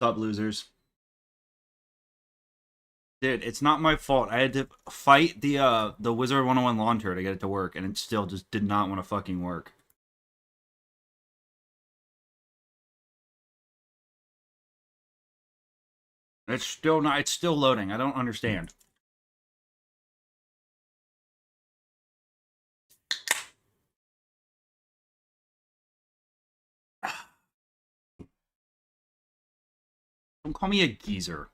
What's up, losers? Dude, it's not my fault. I had to fight the Wizard101 launcher to get it to work, and it still just did not want to fucking work. It's still not. It's still loading. I don't understand. Don't call me a geezer.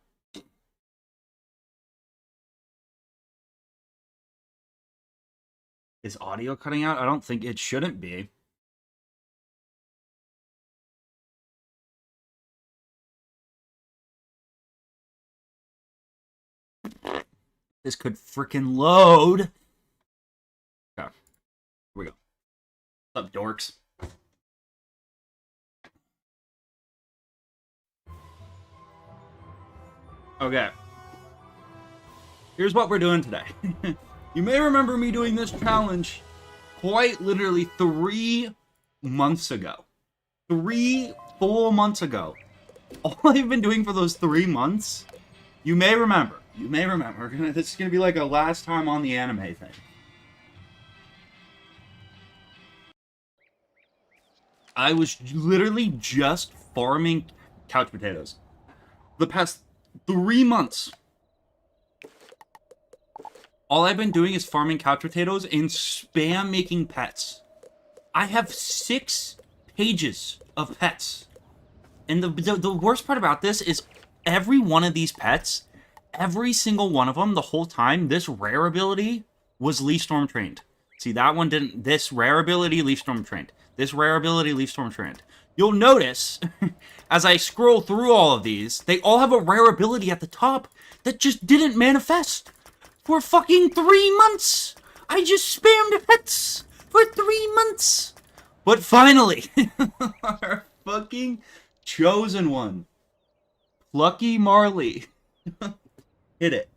Is audio cutting out? I don't think it shouldn't be. This could frickin' load. Okay. Here we go. What's up, dorks? Okay. Here's what we're doing today. You may remember me doing this challenge quite literally 3 months ago. 3 full months ago. All I've been doing for those 3 months, you may remember. You may remember. This is going to be like a last time on the anime thing. I was literally just farming couch potatoes. The past 3 months. All I've been doing is farming couch potatoes and spam making pets. I have 6 pages of pets. And the worst part about this is every one of these pets, every single one of them, the whole time, this rare ability was Leaf Storm trained. See, that one didn't. This rare ability, Leaf Storm trained. This rare ability, Leaf Storm trained. You'll notice, as I scroll through all of these, they all have a rare ability at the top that just didn't manifest. For fucking 3 months! I just spammed pets for 3 months! But finally, our fucking chosen one, Plucky Marley, hit it.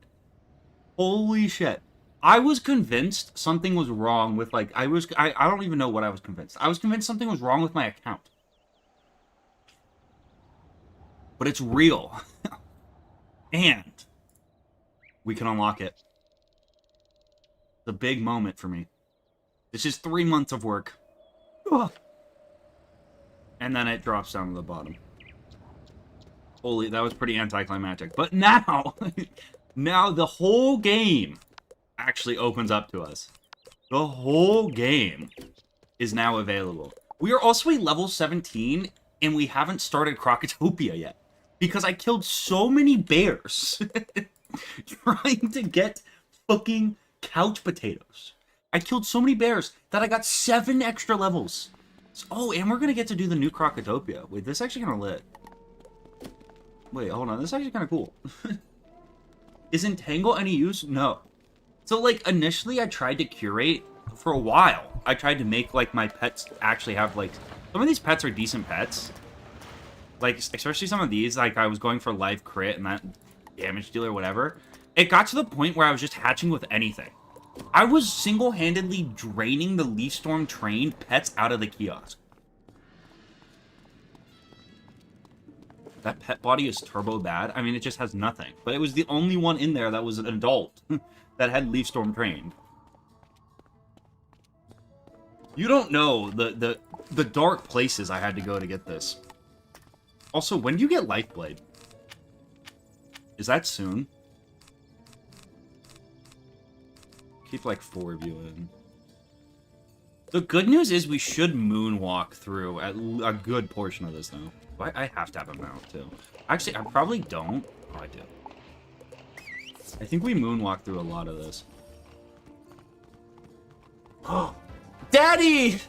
Holy shit. I was convinced something was wrong with, like, I don't even know what I was convinced. I was convinced something was wrong with my account. But it's real. And we can unlock it. It's a big moment for me. This is 3 months of work. Ugh. And then it drops down to the bottom. Holy, that was pretty anticlimactic. But now, now the whole game actually opens up to us. The whole game is now available. We are also a level 17, and we haven't started Crocotopia yet. Because I killed so many bears trying to get fucking couch potatoes. I killed so many bears that I got 7 extra levels. So, oh, and we're going to get to do the new Crocotopia. Wait, this is actually kind of lit. Wait, hold on. This is actually kind of cool. Is Entangle any use? No. So, like, initially I tried to curate for a while. I tried to make, like, my pets actually have, like... Some of these pets are decent pets. Like, especially some of these. Like, I was going for life crit and that damage dealer, whatever. It got to the point where I was just hatching with anything. I was single-handedly draining the Leaf Storm trained pets out of the kiosk. That pet body is turbo bad. I mean, it just has nothing. But it was the only one in there that was an adult that had Leaf Storm trained. You don't know the dark places I had to go to get this. Also, when do you get Lifeblade? Is that soon? Keep like 4 of you in. The good news is we should moonwalk through a good portion of this, though. I have to have a mount, too. Actually, I probably don't. Oh, I do. I think we moonwalk through a lot of this. Oh, Daddy!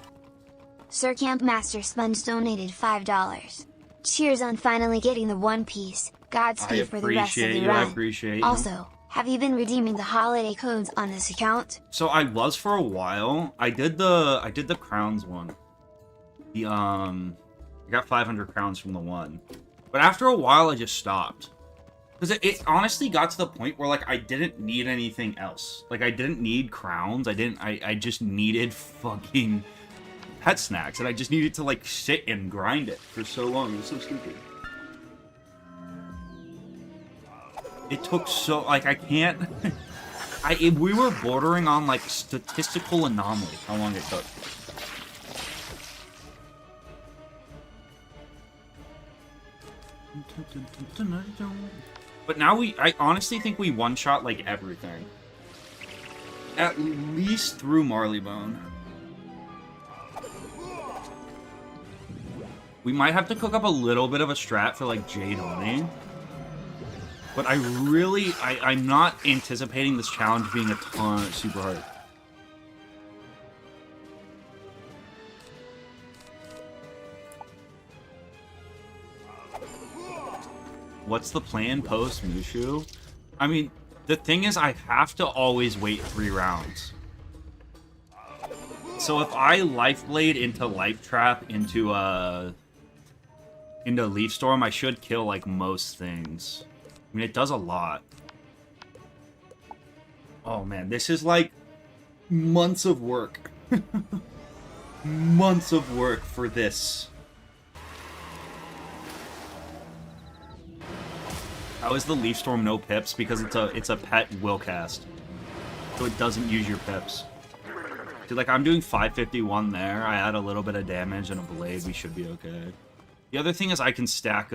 Sir Camp Master Sponge donated $5. Cheers on finally getting the One Piece. Godspeed for the rest of the run. I appreciate you. Also, have you been redeeming the holiday codes on this account? So I was for a while. I did the crowns one. I got 500 crowns from the one. But after a while I just stopped. Because it honestly got to the point where, like, I didn't need anything else. Like, I didn't need crowns. I just needed fucking pet snacks. And I just needed to, like, sit and grind it for so long. It was so stupid. It took so, like, I can't... we were bordering on, like, statistical anomaly, how long it took. But now I honestly think we one-shot, like, everything. At least through Marleybone. We might have to cook up a little bit of a strat for, like, Jade Honey. But I'm not anticipating this challenge being a ton super hard. What's the plan post Mushu? I mean, the thing is I have to always wait 3 rounds. So if I Life Blade into Life Trap into Leaf Storm, I should kill like most things. I mean, it does a lot. Oh man, this is like months of work. Months of work for this. How is the Leaf Storm no pips? Because it's a pet will cast. So it doesn't use your pips. Dude, like I'm doing 551 there. I add a little bit of damage and a blade, we should be okay. The other thing is I can stack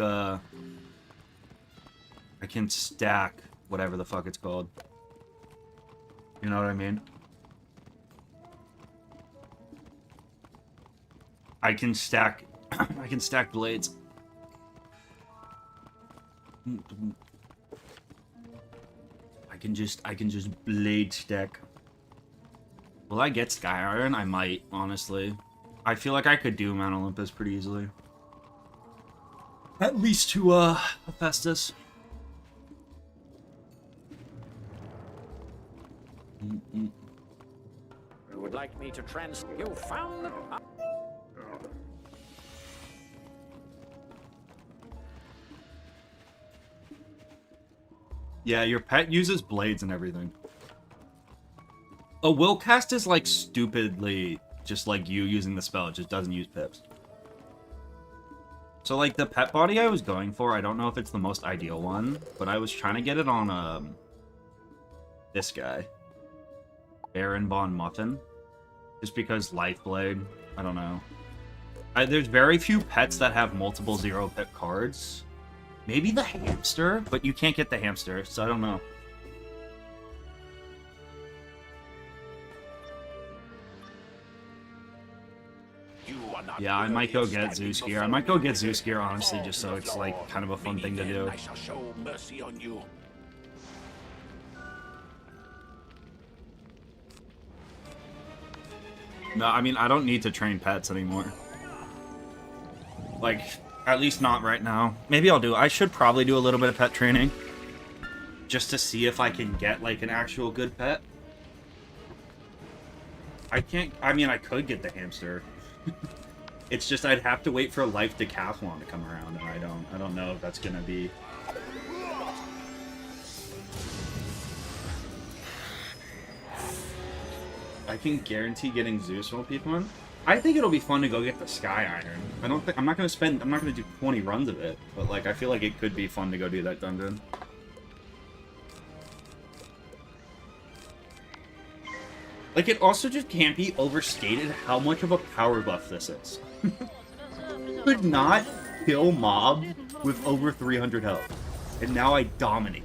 whatever the fuck it's called. You know what I mean? I can stack blades. I can just blade stack. Will I get Sky Iron? I might, honestly. I feel like I could do Mount Olympus pretty easily. At least to Hephaestus. You would like me to You found the... Yeah, your pet uses blades and everything. A will cast is like stupidly just like you using the spell. It just doesn't use pips. So like the pet body I was going for, I don't know if it's the most ideal one, but I was trying to get it on this guy. Baron Von Muffin. Just because Life Blade, I don't know. There's very few pets that have multiple 0 pip cards. Maybe the hamster, but you can't get the hamster, so I don't know. Yeah, I might go get Zeus gear. I might go get Zeus gear, honestly, just so it's like kind of a fun thing to do. I shall show mercy on you. No, I mean, I don't need to train pets anymore. Like, at least not right now. Maybe I'll do. I should probably do a little bit of pet training. Just to see if I can get, like, an actual good pet. I can't... I mean, I could get the hamster. It's just I'd have to wait for Life Decathlon to come around, and I don't know if that's gonna be... I can guarantee getting Zeus won't be fun. I think it'll be fun to go get the Sky Iron. I'm not gonna do 20 runs of it, but like I feel like it could be fun to go do that dungeon. Like it also just can't be overstated how much of a power buff this is. Could not kill mob with over 300 health. And now I dominate.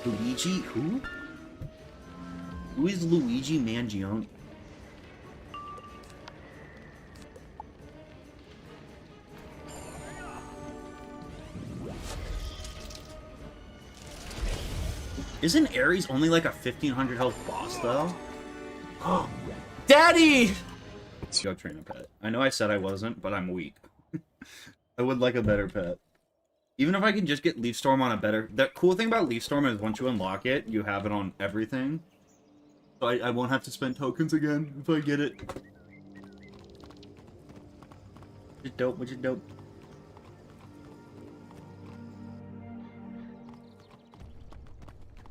Luigi? Who? Who is Luigi Mangione? Isn't Ares only like a 1500 health boss though? Oh, Daddy! Go train a pet. I know I said I wasn't, but I'm weak. I would like a better pet. Even if I can just get Leaf Storm on a better... The cool thing about Leaf Storm is once you unlock it, you have it on everything. So I won't have to spend tokens again if I get it. Which is dope, which is dope.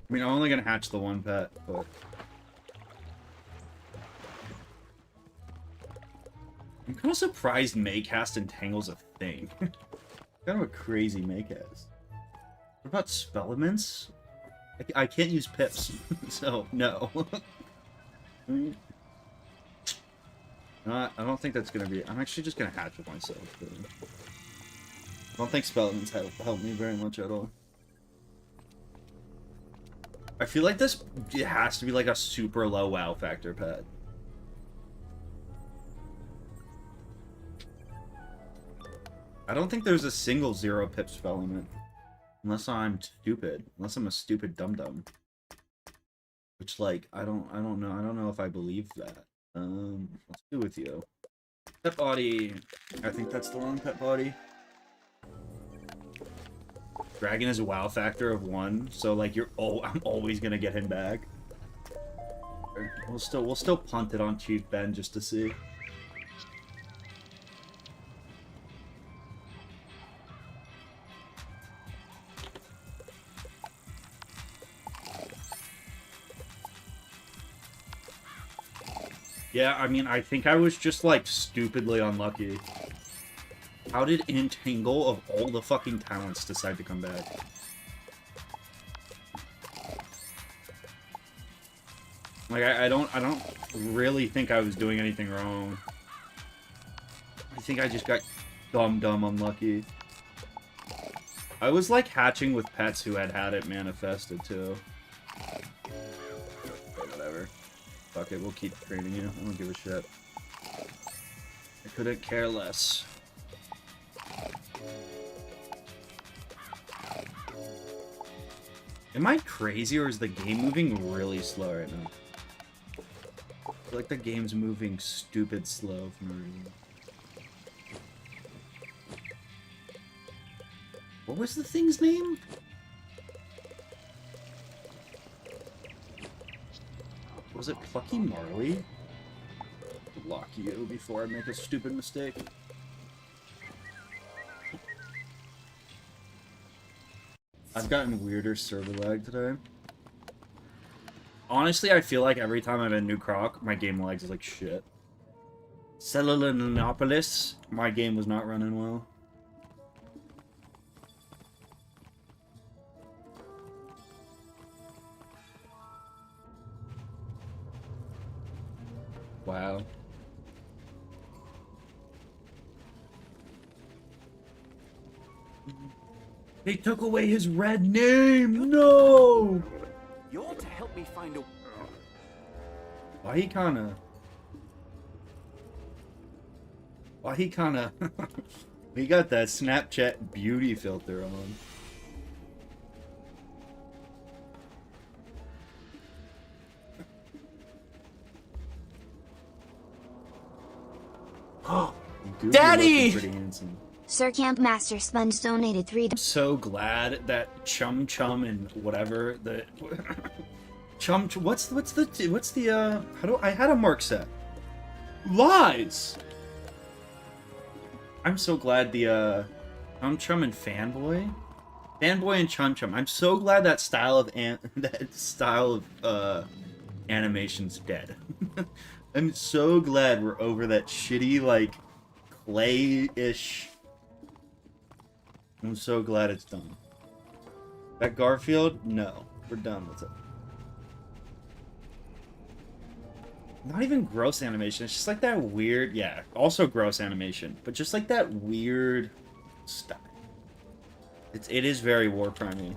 I mean, I'm only gonna hatch the one pet, but... kind of surprised Maycast entangles a thing. Kind of a crazy Maycast. What about Spellements? I can't use PIPS, so no. I don't think that's gonna be. I'm actually just gonna hatch it myself. I don't think Spellements help me very much at all. I feel like this has to be like a super low WoW factor pet. I don't think there's a single 0 pips element. Unless I'm stupid. Unless I'm a stupid dum-dum. Which, like, I don't know. I don't know if I believe that. Let's do with you. Pet body. I think that's the wrong pet body. Dragon is a WoW factor of 1, so like I'm always gonna get him back. We'll still punt it on Chief Ben just to see. Yeah, I mean, I think I was just, like, stupidly unlucky. How did Entangle, of all the fucking talents, decide to come back? Like, I don't really think I was doing anything wrong. I think I just got dumb unlucky. I was, like, hatching with pets who had it manifested, too. Whatever. Fuck it, we'll keep training you. I don't give a shit. I couldn't care less. Am I crazy, or is the game moving really slow right now? I feel like the game's moving stupid slow for no reason. What was the thing's name? Was it Plucky Marley? Block you before I make a stupid mistake. I've gotten weirder server lag today. Honestly, I feel like every time I'm in New Croc, my game lags like shit. Cellularnopolis, my game was not running well. Wow. They took away his red name! No! You ought to help me find a... Why he kinda... He got that Snapchat beauty filter on. Daddy! Pretty handsome. Sir Camp Master Sponge donated $3. I'm so glad that Chum and whatever the what's the how do I had a mark set? Lies. I'm so glad the Chum and Fanboy and Chum. I'm so glad that style of animation's dead. I'm so glad we're over that shitty like clay-ish. I'm so glad it's done. That Garfield? No. We're done with it. Not even gross animation. It's just like that weird... Yeah, also gross animation. But just like that weird style. It is very Warcrimey.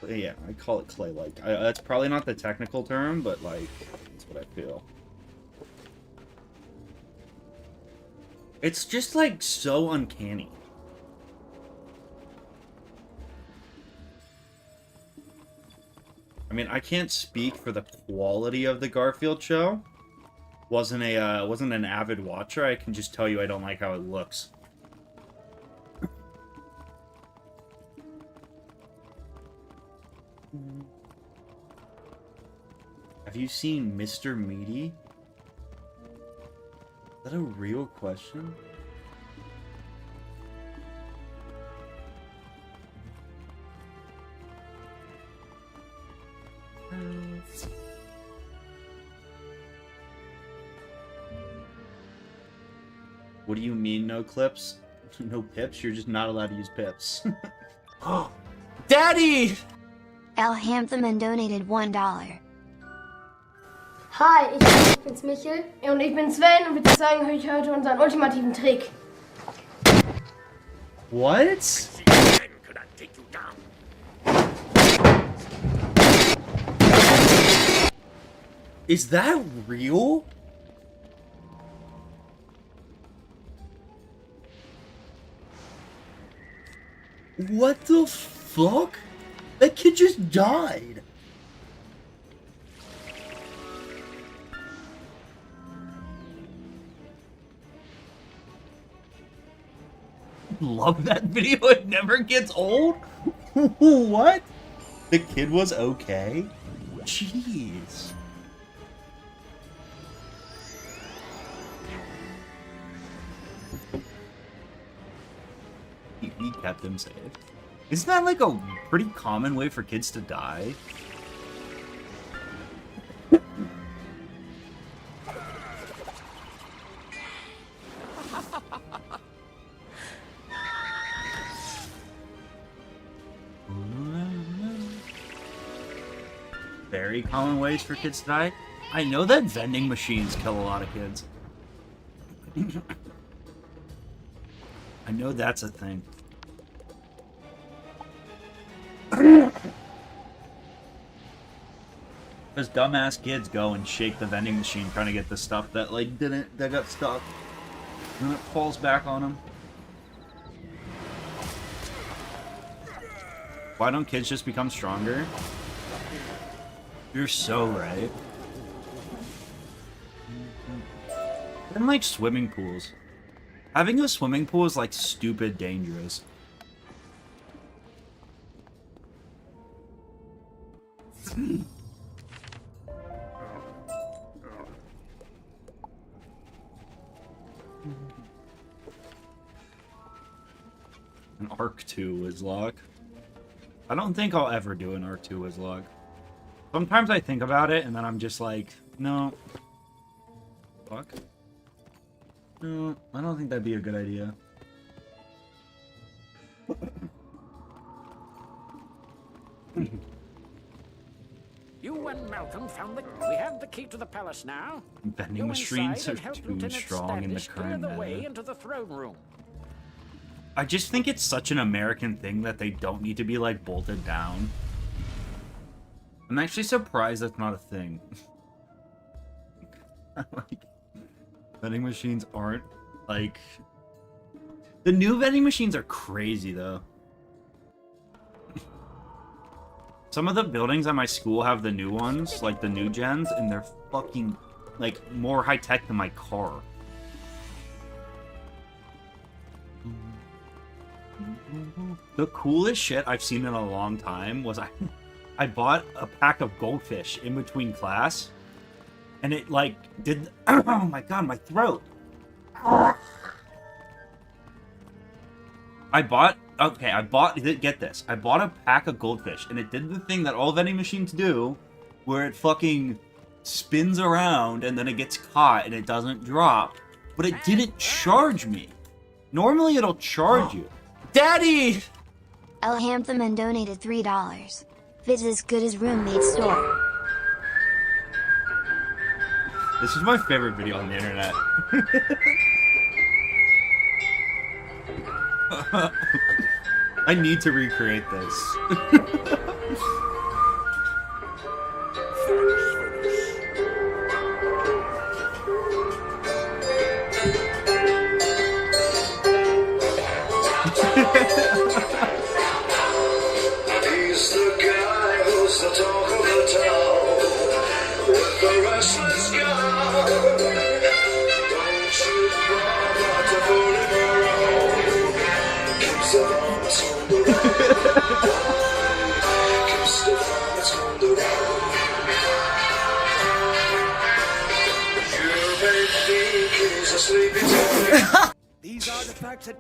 Yeah, I call it clay-like. That's probably not the technical term, but like, that's what I feel. It's just, like, so uncanny. I mean, I can't speak for the quality of the Garfield show. Wasn't an avid watcher. I can just tell you I don't like how it looks. Have you seen Mr. Meaty? Is that a real question? What do you mean, no clips? No pips? You're just not allowed to use pips. Oh, Daddy! Elhamthaman donated $1. Hi, ich bin's Michel und ich bin Sven und wir zeigen euch heute unseren ultimativen Trick. What? Is that real? What the fuck? That kid just died. Love that video. It never gets old. What? The kid was okay? Jeez. He kept him safe. Isn't that like a pretty common way for kids to die? Very common ways for kids to die. I know that vending machines kill a lot of kids. I know that's a thing. Because dumbass kids go and shake the vending machine trying to get the stuff that like that got stuck. And then it falls back on them. Why don't kids just become stronger? You're so right. And like swimming pools. Having a swimming pool is like stupid dangerous. An Arc 2 is log. I don't think I'll ever do an Arc 2 as log. Sometimes I think about it and then I'm just like, no. Fuck. No, I don't think that'd be a good idea. You and Malcolm found we have the key to the palace now. Vending Go machines inside are and help too Lieutenant strong in the Standish clear current the way meta. into the throne room. I just think it's such an American thing that they don't need to be like bolted down. I'm actually surprised that's not a thing. Like, vending machines aren't like the new vending machines are crazy though. Some of the buildings at my school have the new ones, like the new gens, and they're fucking like more high tech than my car. The coolest shit I've seen in a long time was I bought a pack of goldfish in between class, and it like did. Oh my god, my throat. Get this. I bought a pack of goldfish, and it did the thing that all vending machines do, where it fucking spins around, and then it gets caught, and it doesn't drop. But it didn't charge me. Normally, it'll charge you. Daddy! Elhamthaman donated $3. It's as good as roommate store. This is my favorite video on the internet. I need to recreate this. He's the guy who's the talk of the town with the restless guy. Don't you bother to pull him around. Keeps the vomits on the road. Keeps the vomits on the road. You may think he's a sleepy toy. These are the facts that...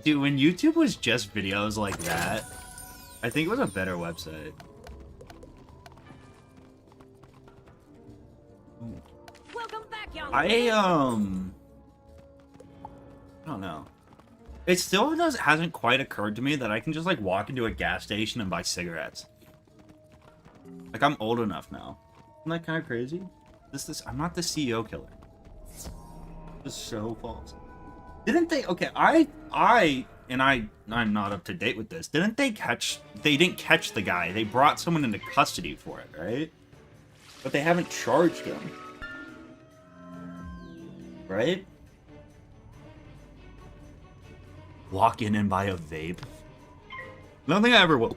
Dude, when YouTube was just videos like that, I think it was a better website. Welcome back, young I don't know. It still hasn't quite occurred to me that I can just like walk into a gas station and buy cigarettes. Like I'm old enough now. Isn't that kind of crazy? I'm not the CEO killer. This is so false. Didn't they? Okay, I'm not up to date with this. They didn't catch the guy. They brought someone into custody for it, right? But they haven't charged him. Right? Walk in and buy a vape. I don't think I ever will.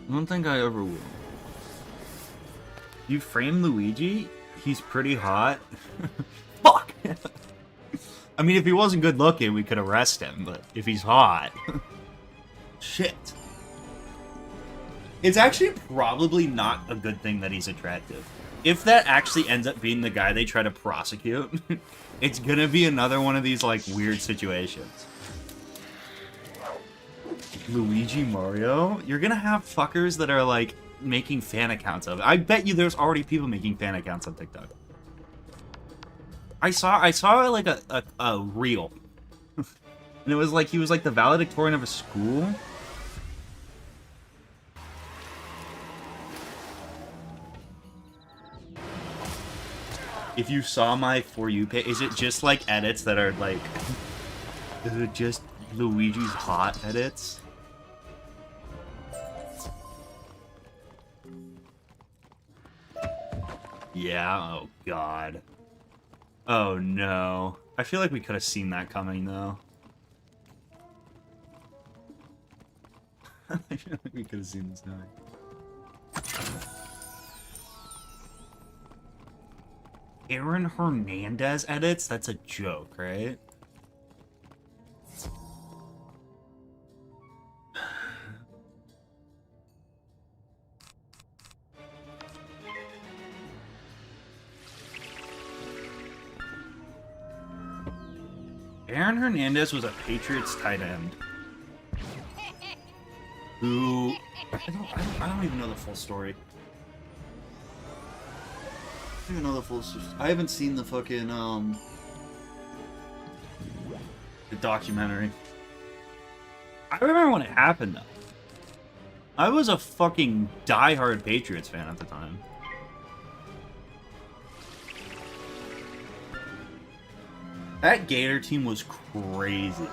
I don't think I ever will. You frame Luigi? He's pretty hot. Fuck! I mean, if he wasn't good looking, we could arrest him, but if he's hot... Shit. It's actually probably not a good thing that he's attractive. If that actually ends up being the guy they try to prosecute, it's gonna be another one of these, like, weird situations. Luigi Mario? You're gonna have fuckers that are, like, making fan accounts of it. I bet you there's already people making fan accounts on TikTok. I saw like a reel. And it was like he was like the valedictorian of a school. If you saw my For You page, is it just like edits that are like... Is it just Luigi's hot edits? Yeah, oh god. Oh no. I feel like we could have seen that coming though. I feel like we could have seen this coming. Aaron Hernandez edits? That's a joke, right? Aaron Hernandez was a Patriots tight end who I don't even know the full story. I don't even know the full story. I haven't seen the fucking the documentary. I remember when it happened though. I was a fucking diehard Patriots fan at the time. That Gator team was crazy.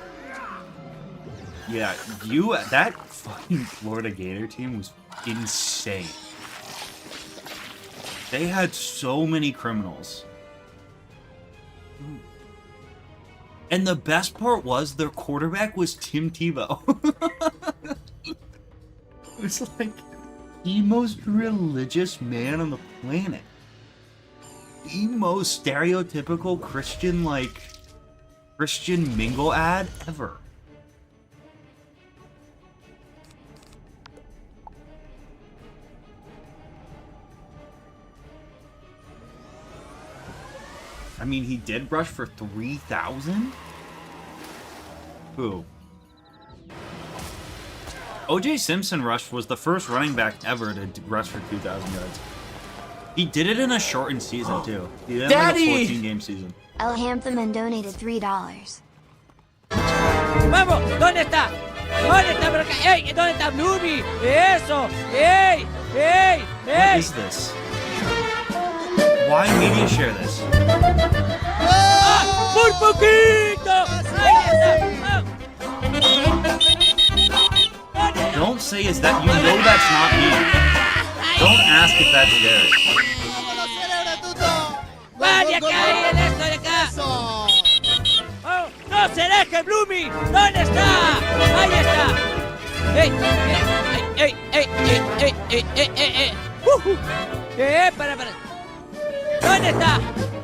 Yeah, that fucking Florida Gator team was insane. They had so many criminals. And the best part was their quarterback was Tim Tebow. It was like the most religious man on the planet. The most stereotypical Christian, like, Christian mingle ad ever. I mean, he did rush for 3,000? Who? O.J. Simpson was the first running back ever to rush for 2,000 yards. He did it in a shortened season, too. He did it in like a 14-game season. El Hampton donated $3. ¡Vamos! ¿Dónde está? ¿Dónde está? Pero acá. ¡Ey! ¿Dónde está Bloomy? ¡Eso! ¡Ey! ¡Ey! What is this? Why media share this? ¡Ah! ¡Por poquito! ¡Ahí está! Don't say is that. You know that's not me. Don't ask if that's Derek. ¡Va de acá! ¡El esto de acá! ¡Oh! ¡No se deje, Bloomy! ¿Dónde está? ¡Ahí está! ¡Ey! ¡Ey! ¡Ey! ¡Ey! ¡Ey! ¡Ey! ¡Ey! Para! ¿Dónde está?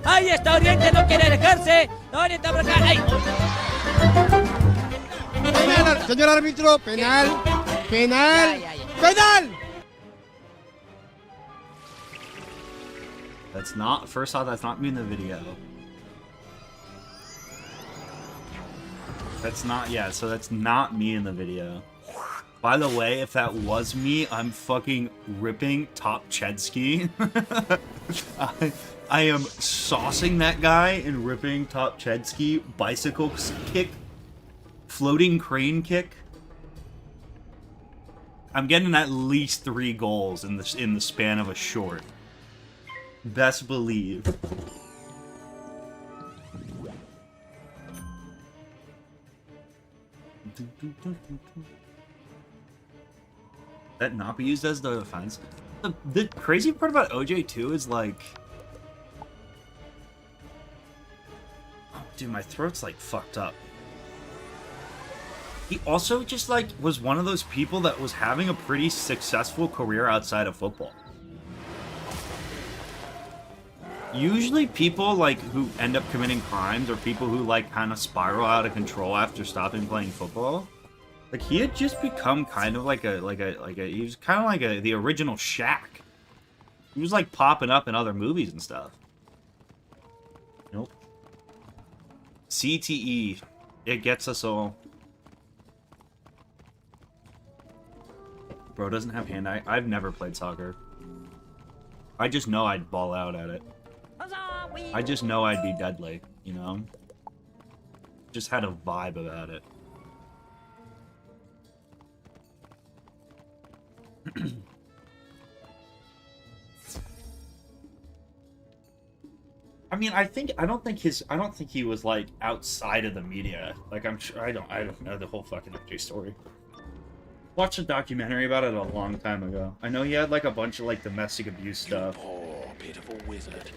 ¡Ahí está! Oriente no quiere dejarse. ¿Dónde está por acá? ¡Ay! Penal, señor árbitro, penal. Penal. Ya. Penal. That's not. First off, that's not me in the video. That's not. Yeah, so that's not me in the video. By the way, if that was me, I'm fucking ripping Top Chedsky. I am saucing that guy and ripping top Chedski, bicycle kick, floating crane kick. I'm getting at least 3 goals in the span of a short. Best believe. That not be used as the defense. The crazy part about OJ too is like, oh, dude, my throat's like fucked up. He also just like was one of those people that was having a pretty successful career outside of football. Usually people like who end up committing crimes are people who like kind of spiral out of control after stopping playing football. Like he had just become kind of like he was kind of like the original Shaq. He was like popping up in other movies and stuff. Nope. CTE. It gets us all. Bro doesn't have hand-eye. I've never played soccer. I just know I'd ball out at it. I just know I'd be deadly, you know? Just had a vibe about it. I mean, I don't think he was like outside of the media. Like I'm sure I don't know the whole fucking OJ story. Watched a documentary about it a long time ago. I know he had like a bunch of like domestic abuse stuff. Poor pitiful wizard.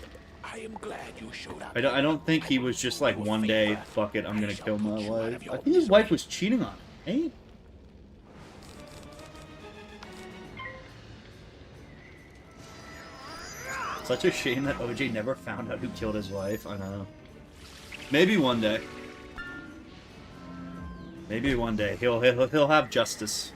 I am glad you showed up. I don't think he was just like one day, fuck it, I'm gonna kill my wife. I think his wife was cheating on him, eh? Such a shame that OJ never found out who killed his wife. I know. Maybe one day. Maybe one day he'll have justice.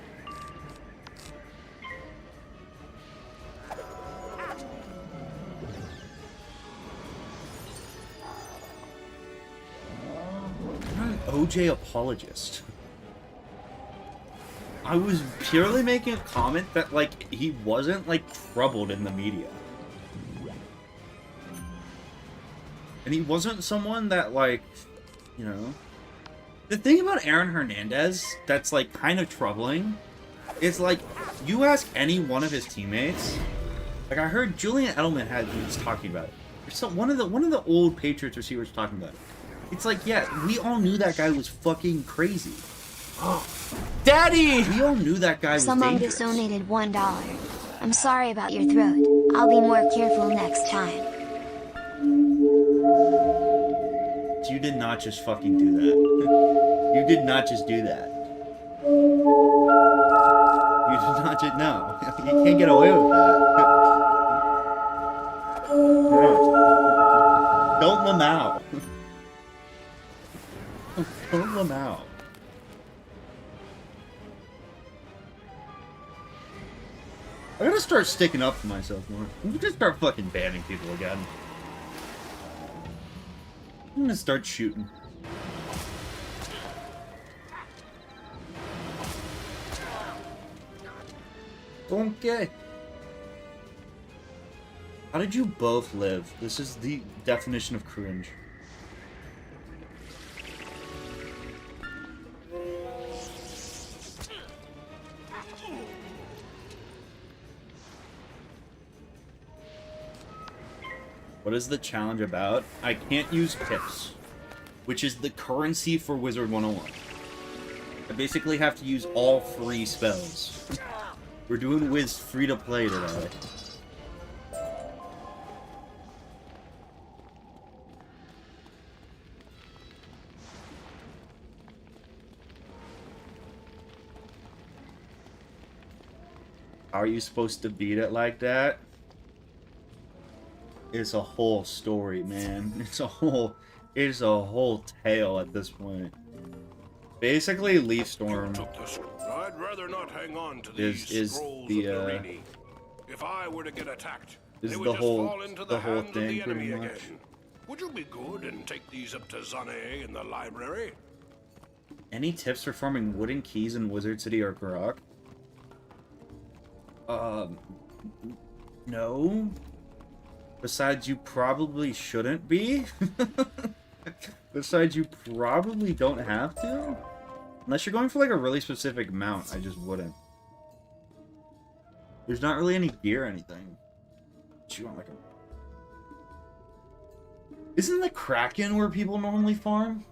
I'm an OJ apologist. I was purely making a comment that like he wasn't like troubled in the media. And he wasn't someone that, like, you know... The thing about Aaron Hernandez that's, like, kind of troubling is, like, you ask any one of his teammates... Like, I heard Julian Edelman was talking about it. So one of the old Patriots receivers talking about it. It's like, yeah, we all knew that guy was fucking crazy. Daddy! We all knew that guy was Someone dangerous. just donated $1. I'm sorry about your throat. I'll be more careful next time. You did not just fucking do that. You did not just do that. You did not just... No. You can't get away with that. No. Don't lamau. Don't lamau. I gotta start sticking up for myself more. I'm gonna just start fucking banning people again. I'm gonna start shooting. Okay. How did you both live? This is the definition of cringe. What is the challenge about? I can't use PIPS, which is the currency for Wizard101. I basically have to use all free spells. We're doing Wiz free to play today. How are you supposed to beat it like that? It's a whole story, man. It's a whole tale at this point. Basically, Leaf Storm I'd rather not hang on to is the if I were to get attacked, is they the would just whole fall into the whole hand of thing the pretty enemy much. again. Would you be good and take these up to Zane in the library? Any tips for farming wooden keys in Wizard City or Grok? No. Besides, you probably shouldn't be. Besides, you probably don't have to. Unless you're going for like a really specific mount, I just wouldn't. There's not really any gear or anything. But you want like a... Isn't the Kraken where people normally farm?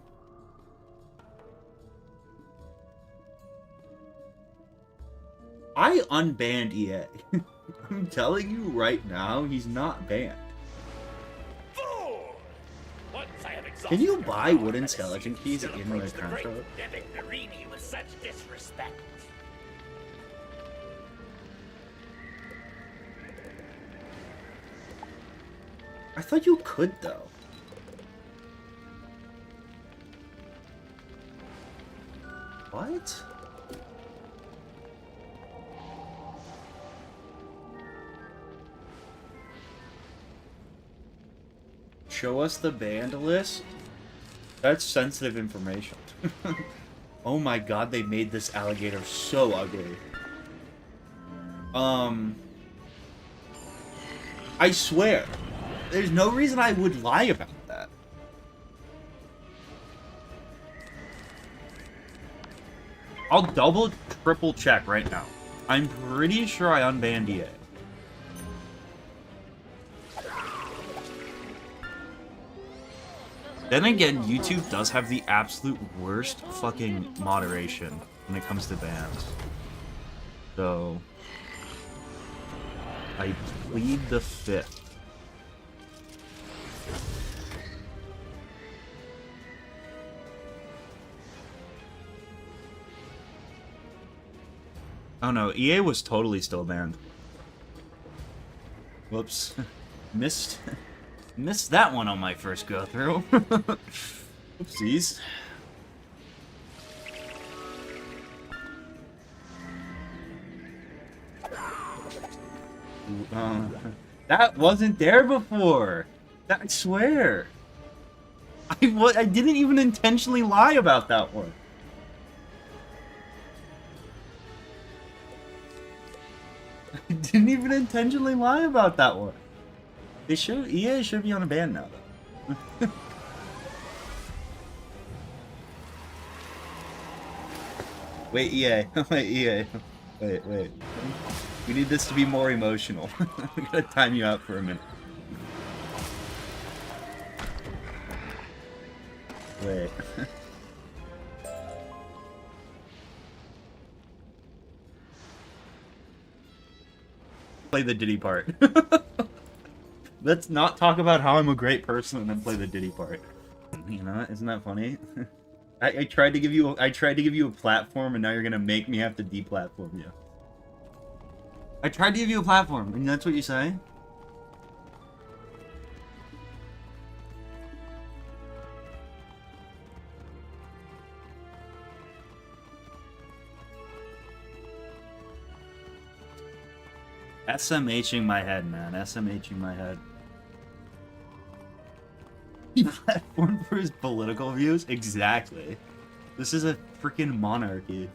I unbanned EA. I'm telling you right now, he's not banned. Can you buy wooden skeleton keys in the contract? with such disrespect. I thought you could, though. What? Show us the banned list? That's sensitive information. Oh my god, they made this alligator so ugly. I swear, there's no reason I would lie about that. I'll double, triple check right now. I'm pretty sure I unbanned EA. Then again, YouTube does have the absolute worst fucking moderation when it comes to bans. So, I plead the fifth. Oh no, EA was totally still banned. Whoops. Missed that one on my first go through. Oopsies. That wasn't there before. I swear. I didn't even intentionally lie about that one. I didn't even intentionally lie about that one. EA should be on a ban now, though. Wait, EA. Wait, EA. Wait. We need this to be more emotional. We gotta time you out for a minute. Wait. Play the Diddy part. Let's not talk about how I'm a great person and then play the Diddy part. You know, isn't that funny? I tried to give you a platform and now you're gonna make me have to deplatform you. I tried to give you a platform and that's what you say? SMHing my head, man. SMHing my head. Platform for his political views? Exactly. This is a freaking monarchy.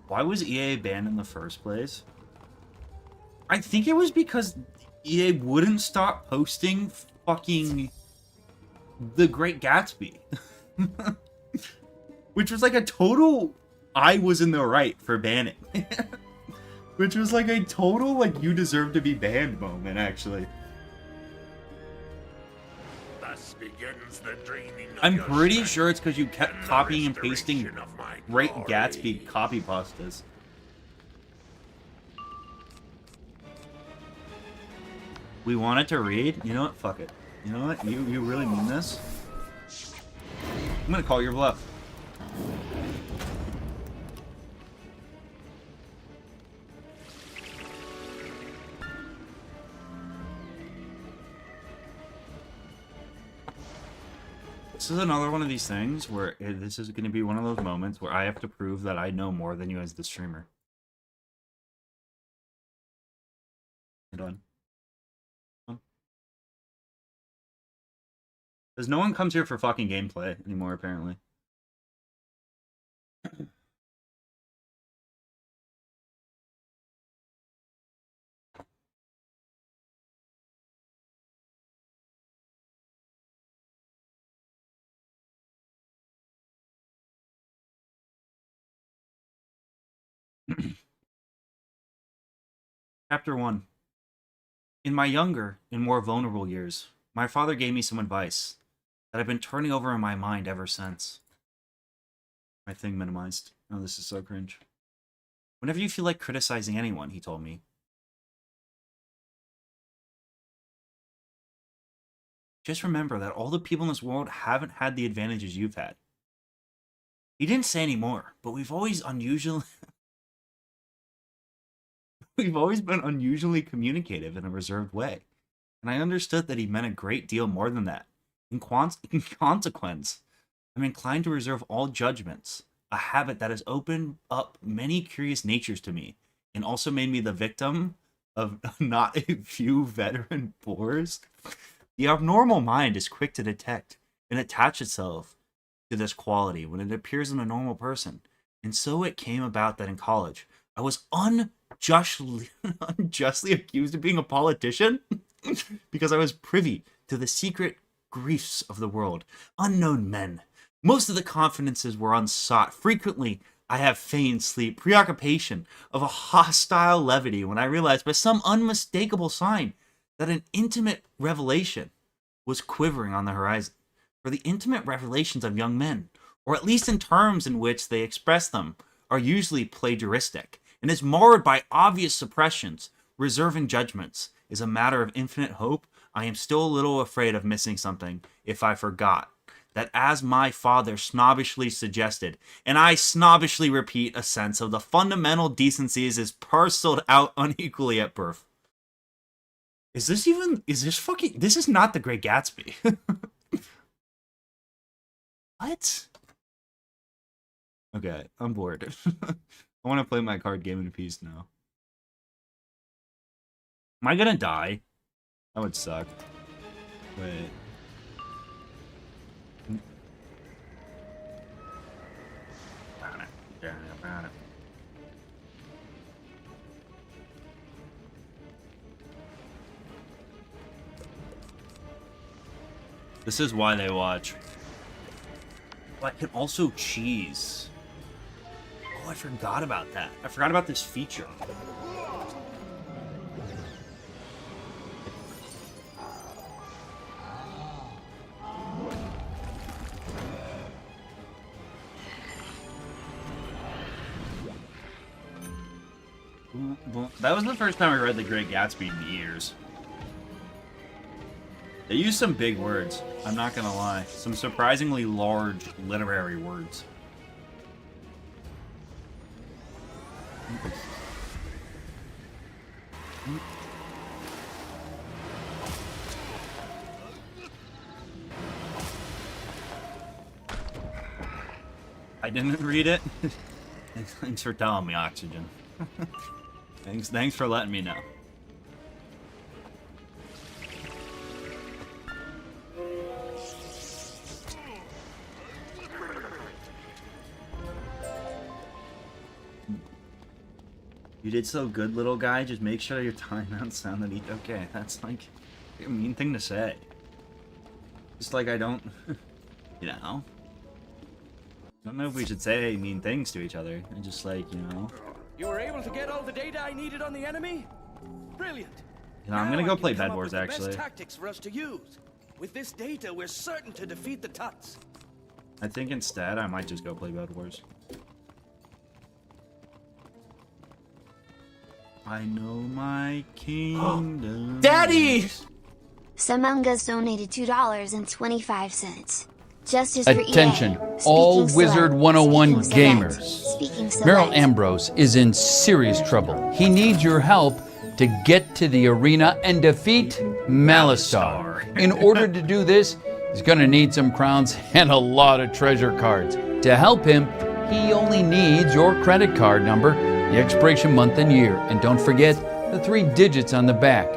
Why was EA banned in the first place? I think it was because EA wouldn't stop posting fucking The Great Gatsby. Which was like a total I was in the right for banning. Which was like a total like you deserve to be banned moment, actually. Thus begins the dreaming of I'm your pretty strength sure it's because you kept and the copying and pasting restoration of my Great glory. Gatsby copy pastas. We wanted to read? You know what? Fuck it. You know what? You really mean this? I'm gonna call your bluff. This is another one of these things where this is going to be one of those moments where I have to prove that I know more than you as the streamer. Hold on. Because no one comes here for fucking gameplay anymore, apparently. Chapter 1. In my younger and more vulnerable years, my father gave me some advice that I've been turning over in my mind ever since. My thing minimized. Oh, this is so cringe. Whenever you feel like criticizing anyone, he told me, just remember that all the people in this world haven't had the advantages you've had. He didn't say any more, but we've always been unusually communicative in a reserved way. And I understood that he meant a great deal more than that. In consequence, I'm inclined to reserve all judgments, a habit that has opened up many curious natures to me, and also made me the victim of not a few veteran bores. The abnormal mind is quick to detect and attach itself to this quality when it appears in a normal person. And so it came about that in college, I was unjustly accused of being a politician because I was privy to the secret griefs of the world. Unknown men. Most of the confidences were unsought. Frequently, I have feigned sleep, preoccupation of a hostile levity when I realized by some unmistakable sign that an intimate revelation was quivering on the horizon. For the intimate revelations of young men, or at least in terms in which they express them, are usually plagiaristic, and is marred by obvious suppressions. Reserving judgments is a matter of infinite hope. I am still a little afraid of missing something if I forgot that, as my father snobbishly suggested, and I snobbishly repeat, a sense of the fundamental decencies is parceled out unequally at birth. This is not The Great Gatsby. What? Okay, I'm bored. I want to play my card game in peace now. Am I gonna die? That would suck. Wait. This is why they watch. Oh, I can also cheese. Oh, I forgot about that. I forgot about this feature. Well, that was the first time I read The Great Gatsby in years. They used some big words, I'm not gonna lie. Some surprisingly large literary words. I didn't read it. Thanks for telling me, Oxygen. Thanks for letting me know. You did so good, little guy. Just make sure your timeouts sound that okay, that's like a mean thing to say. Just like I don't, you know. I don't know if we should say mean things to each other. And just like, you know. You were able to get all the data I needed on the enemy? Brilliant. You know, I'm gonna go play Bed Wars actually. Best tactics for us to use. With this data, we're certain to defeat the Tuts. I think instead I might just go play Bed Wars. I know my kingdom. Daddy! Among Us donated $2.25. Justice for Attention, EA. all Speaking Wizard101 select. gamers. Speaking Merrill select. Ambrose is in serious trouble. He needs your help to get to the arena and defeat MALISTAIRE. In order to do this, he's going to need some crowns and a lot of treasure cards. To help him, he only needs your credit card number, the expiration month and year, and don't forget the 3 digits on the back.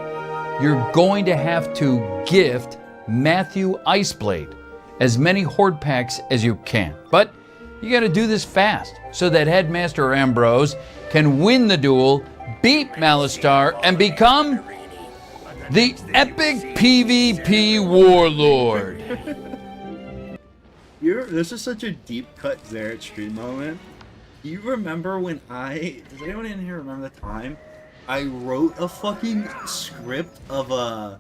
You're going to have to gift Matthew Iceblade as many horde packs as you can. But you got to do this fast so that Headmaster Ambrose can win the duel, beat MALISTAIRE, and become the epic PvP warlord. This is such a deep cut Zerrett stream moment. Do you remember when does anyone in here remember the time I wrote a fucking script of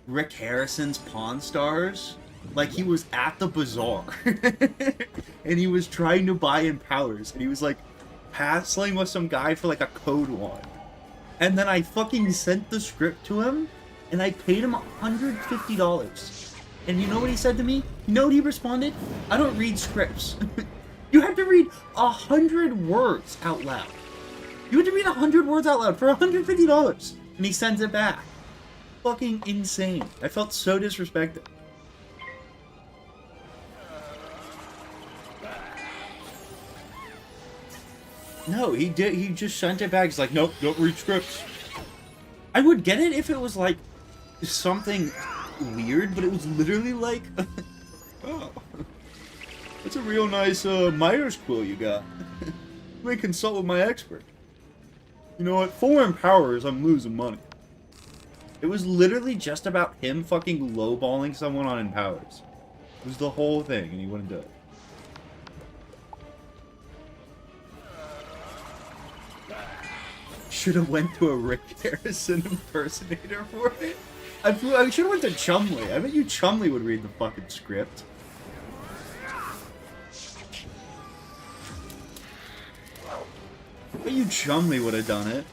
Rick Harrison's Pawn Stars? Like he was at the bazaar and he was trying to buy Empowers and he was like hassling with some guy for like a code one. And then I fucking sent the script to him and I paid him $150. And you know what he said to me? You know what he responded? I don't read scripts. You have to read 100 words out loud. You have to read 100 words out loud for $150. And he sends it back. Fucking insane. I felt so disrespected. No, he did. He just sent it back. He's like, nope, don't read scripts. I would get it if it was like something weird, but it was literally like, oh, that's a real nice Myers quill you got. Let me consult with my expert. You know what? 4 Empowers, I'm losing money. It was literally just about him fucking lowballing someone on Empowers. It was the whole thing, and he wouldn't do it. Should have went to a Rick Harrison impersonator for it. I should have went to Chumlee. I bet you Chumlee would read the fucking script. I bet you Chumlee would have done it.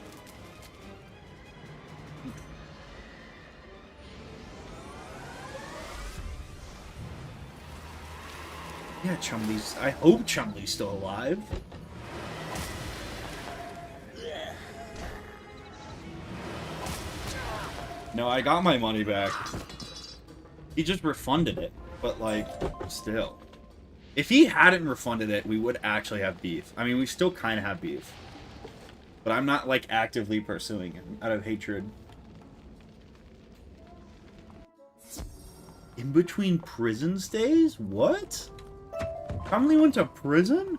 Yeah, Chumlee's... I hope Chumlee's still alive. No, I got my money back. He just refunded it. But, like, still. If he hadn't refunded it, we would actually have beef. I mean, we still kind of have beef. But I'm not, like, actively pursuing him out of hatred. In between prison stays? What? Chumlee went to prison?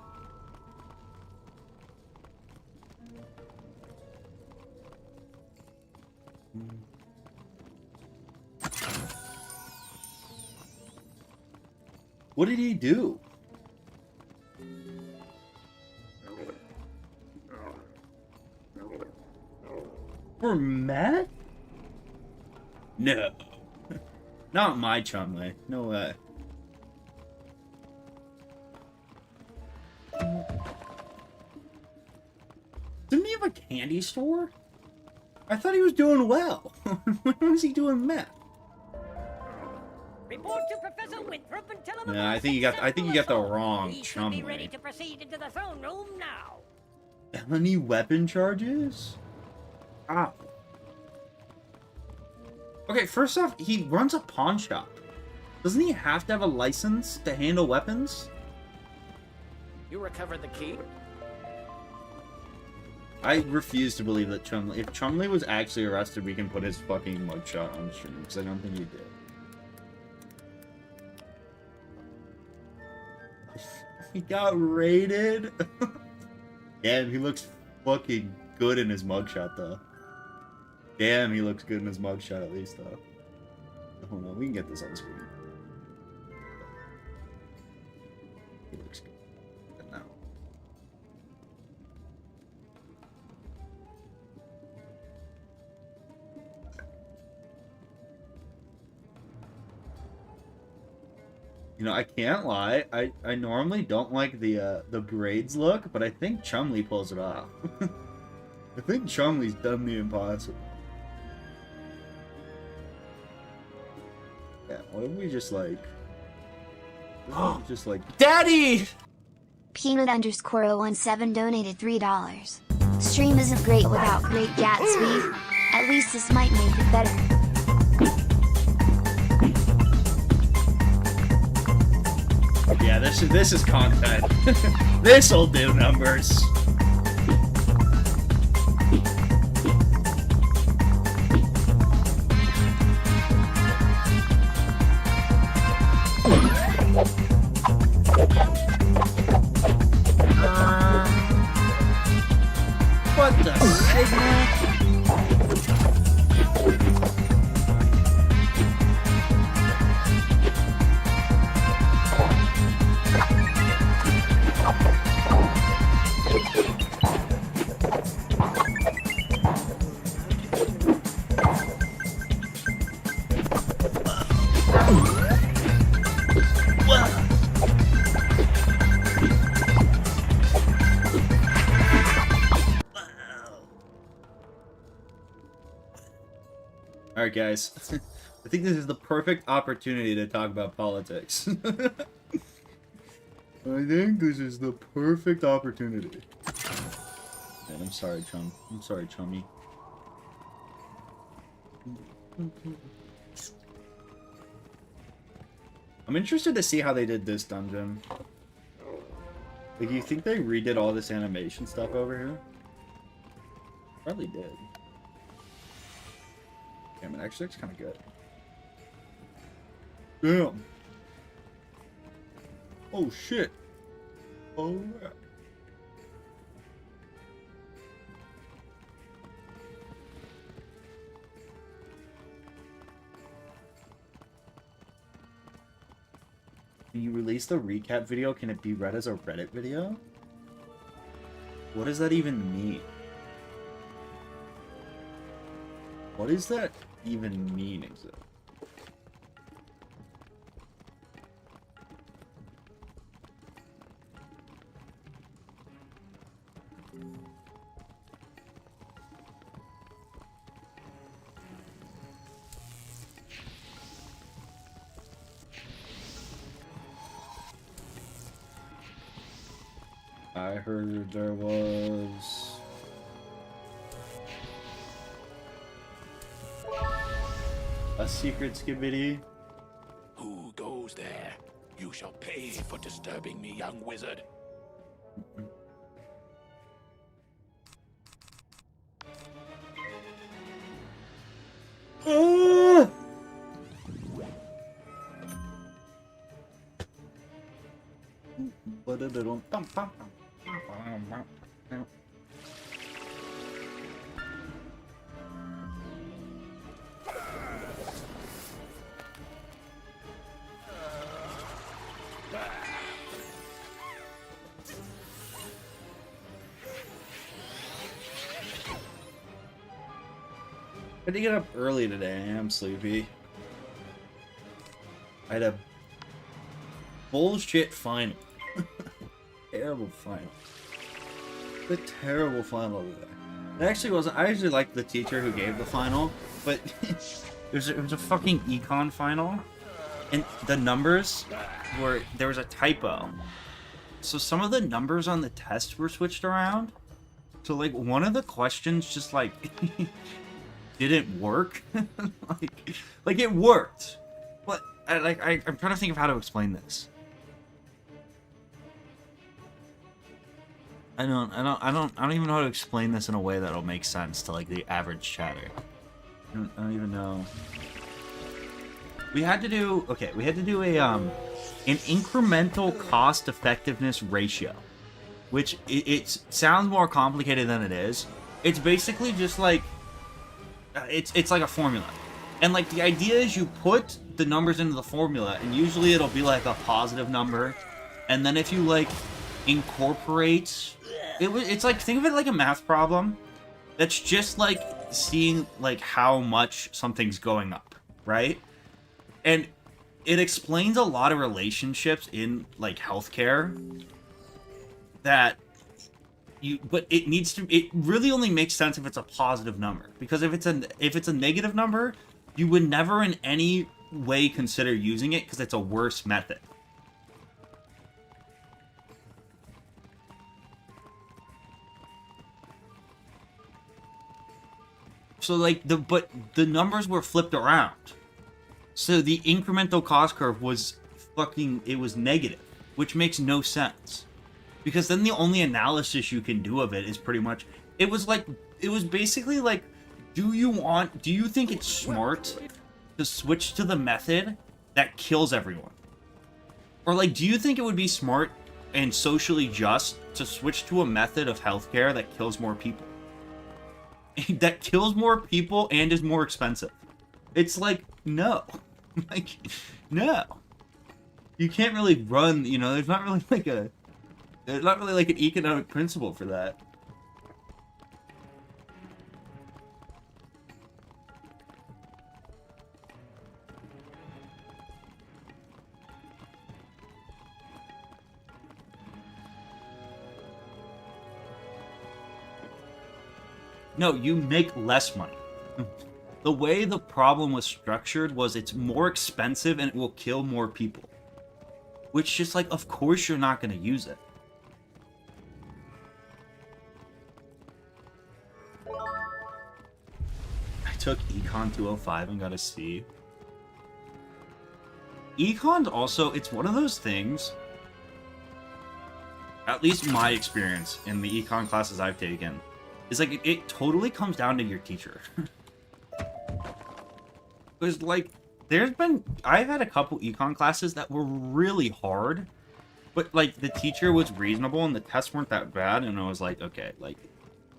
What did he do? For Matt? No. Not my Chumlee. No way. Didn't he have a candy store? I thought he was doing well. When was he doing meth? Report to Professor Winthrop and tell him Yeah, I think you got the wrong Chumlee. Be ready to proceed into the throne room now. Felony weapon charges? Ah. Okay, first off, he runs a pawn shop. Doesn't he have to have a license to handle weapons? You recovered the key? I refuse to believe that Chumlee... If Chumlee was actually arrested, we can put his fucking mugshot on stream, because I don't think he did. He got raided? Damn, he looks fucking good in his mugshot, though. Damn, he looks good in his mugshot, at least, though. Hold on, we can get this on screen. He looks good. Now. You know, I can't lie. I normally don't like the braids look, but I think Chumlee pulls it off. I think Chumlee's done the impossible. Yeah, what if we just like... Daddy! Peanut_017 donated $3. Stream isn't great without great Gatsby. At least this might make it better. Yeah, this is content. This'll do numbers. Alright, guys. I think this is the perfect opportunity to talk about politics. I think this is the perfect opportunity. Man, I'm sorry, Chum. I'm sorry, Chummy. I'm interested to see how they did this dungeon. Like, you think they redid all this animation stuff over here? Probably did. Damn, it actually looks kind of good. Damn. Oh, shit. Oh, yeah. When you release the recap video, can it be read as a Reddit video? What does that even mean? What does that even mean exactly? I heard there was... a secret Skibidi. Who goes there? You shall pay for disturbing me, young wizard. I had to get up early today. I'm sleepy. I had a bullshit final. Terrible final. The terrible final today. It actually wasn't. I actually liked the teacher who gave the final, but it was a fucking econ final, and the numbers were, there was a typo. So some of the numbers on the test were switched around. So like one of the questions just like didn't work. like it worked, but I'm trying to think of how to explain this. I don't even know how to explain this in a way that'll make sense to like the average chatter. I don't even know. We had to do a an incremental cost effectiveness ratio, which it sounds more complicated than it is. It's basically just like it's like a formula, and like the idea is you put the numbers into the formula, and usually it'll be like a positive number, and then if you like incorporate it's like, think of it like a math problem that's just like seeing like how much something's going up, right? And it explains a lot of relationships in like healthcare that but it really only makes sense if it's a positive number, because if it's a negative number, you would never in any way consider using it because it's a worse method. So like the numbers were flipped around. So the incremental cost curve was it was negative, which makes no sense. Because then the only analysis you can do of it is pretty much, it was basically like, do you think it's smart to switch to the method that kills everyone? Or like, do you think it would be smart and socially just to switch to a method of healthcare that kills more people? That kills more people and is more expensive. It's like, no. Like, no. You can't really run, there's not really like an economic principle for that. No, you make less money. The way the problem was structured was it's more expensive and it will kill more people. Which just like, of course you're not going to use it. I took Econ 205 and got a C. Econ also, it's one of those things, at least my experience in the econ classes I've taken, is like it totally comes down to your teacher. Because like I've had a couple econ classes that were really hard, but like the teacher was reasonable and the tests weren't that bad, and I was like, okay, like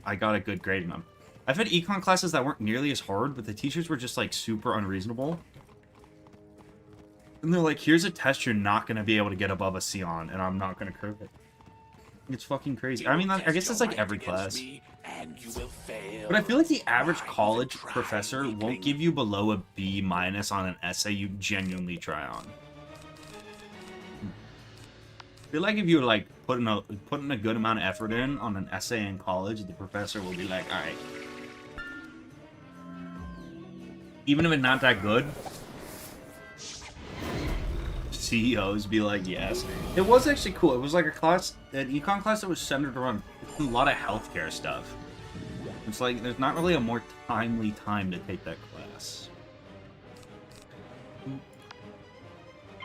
I got a good grade in them. I've had econ classes that weren't nearly as hard, but the teachers were just like super unreasonable. And they're like, here's a test you're not going to be able to get above a C on, and I'm not going to curve it. It's fucking crazy. I mean, I guess it's like every class. But I feel like the average college professor won't give you below a B- on an essay you genuinely try on. I feel like if you're like putting a good amount of effort in on an essay in college, the professor will be like, alright. Even if it's not that good, CEOs be like, yes. It was actually cool. It was like an econ class that was centered around a lot of healthcare stuff. It's like, there's not really a more timely time to take that class.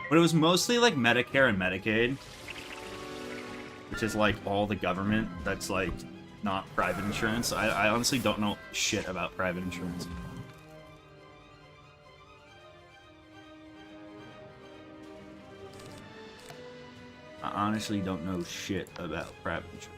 But it was mostly like Medicare and Medicaid, which is like all the government that's like not private insurance. I honestly don't know shit about private insurance. I honestly don't know shit about private insurance.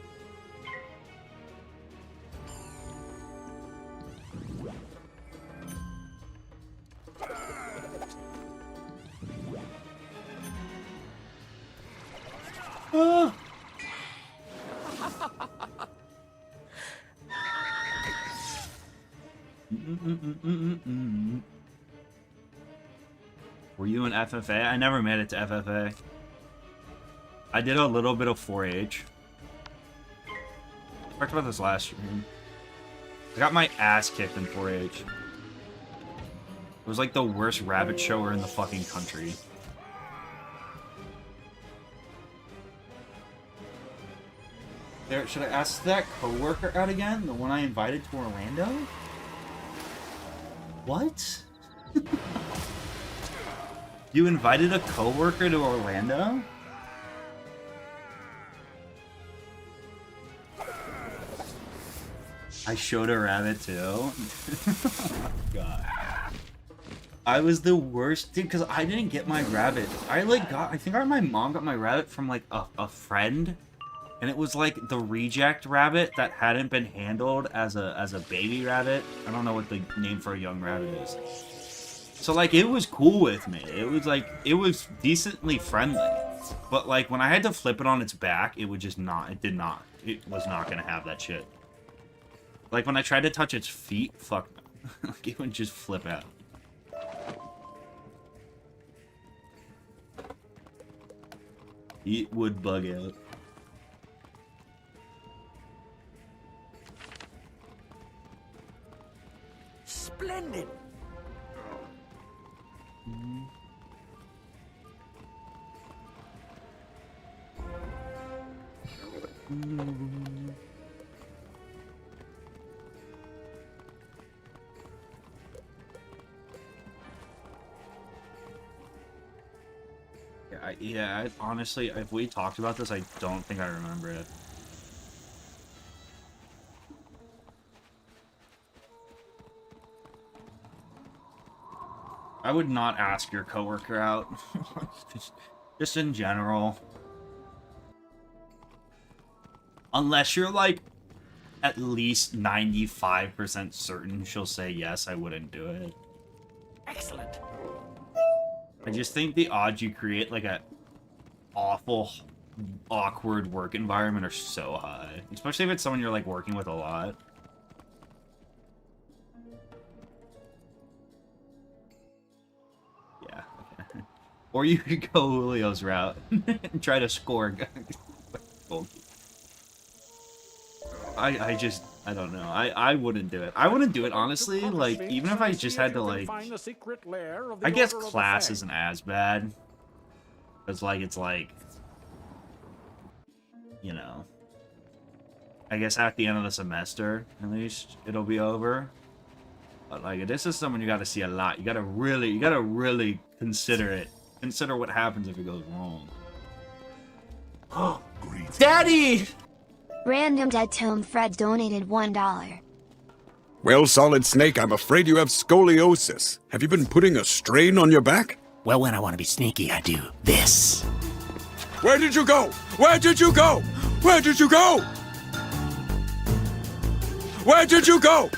Ah. Were you in FFA? I never made it to FFA. I did a little bit of 4-H. I talked about this last stream. I got my ass kicked in 4-H. It was like the worst rabbit shower in the fucking country. There, should I ask that coworker out again? The one I invited to Orlando? What? You invited a coworker to Orlando? I showed a rabbit too. Oh my god. I was the worst, dude, because I didn't get my rabbit. I think my mom got my rabbit from like a friend. And it was like the reject rabbit that hadn't been handled as a baby rabbit. I don't know what the name for a young rabbit is. So like it was cool with me. It was like it was decently friendly. But like when I had to flip it on its back, it would just not. It was not gonna have that shit. Like when I tried to touch its feet, fuck no. Like it would just flip out. It would bug out. Splendid. Yeah, honestly, if we talked about this, I don't think I remember it. I would not ask your coworker out. just in general. Unless you're like at least 95% certain she'll say yes, I wouldn't do it. Excellent. I just think the odds you create like a awful, awkward work environment are so high. Especially if it's someone you're like working with a lot. Yeah, okay. Or you could go Julio's route and try to score. I I don't know. I wouldn't do it. I wouldn't do it, honestly. Like, even if I just had to, like... I guess class isn't as bad. Because, like, it's like... You know... I guess at the end of the semester, at least, it'll be over. But, like, this is someone you gotta see a lot. You gotta really consider it. Consider what happens if it goes wrong. Oh, Daddy! Random Dead Tome Fred donated $1. Well, Solid Snake, I'm afraid you have scoliosis. Have you been putting a strain on your back? Well, when I want to be sneaky, I do this. Where did you go? Where did you go? Where did you go? Where did you go?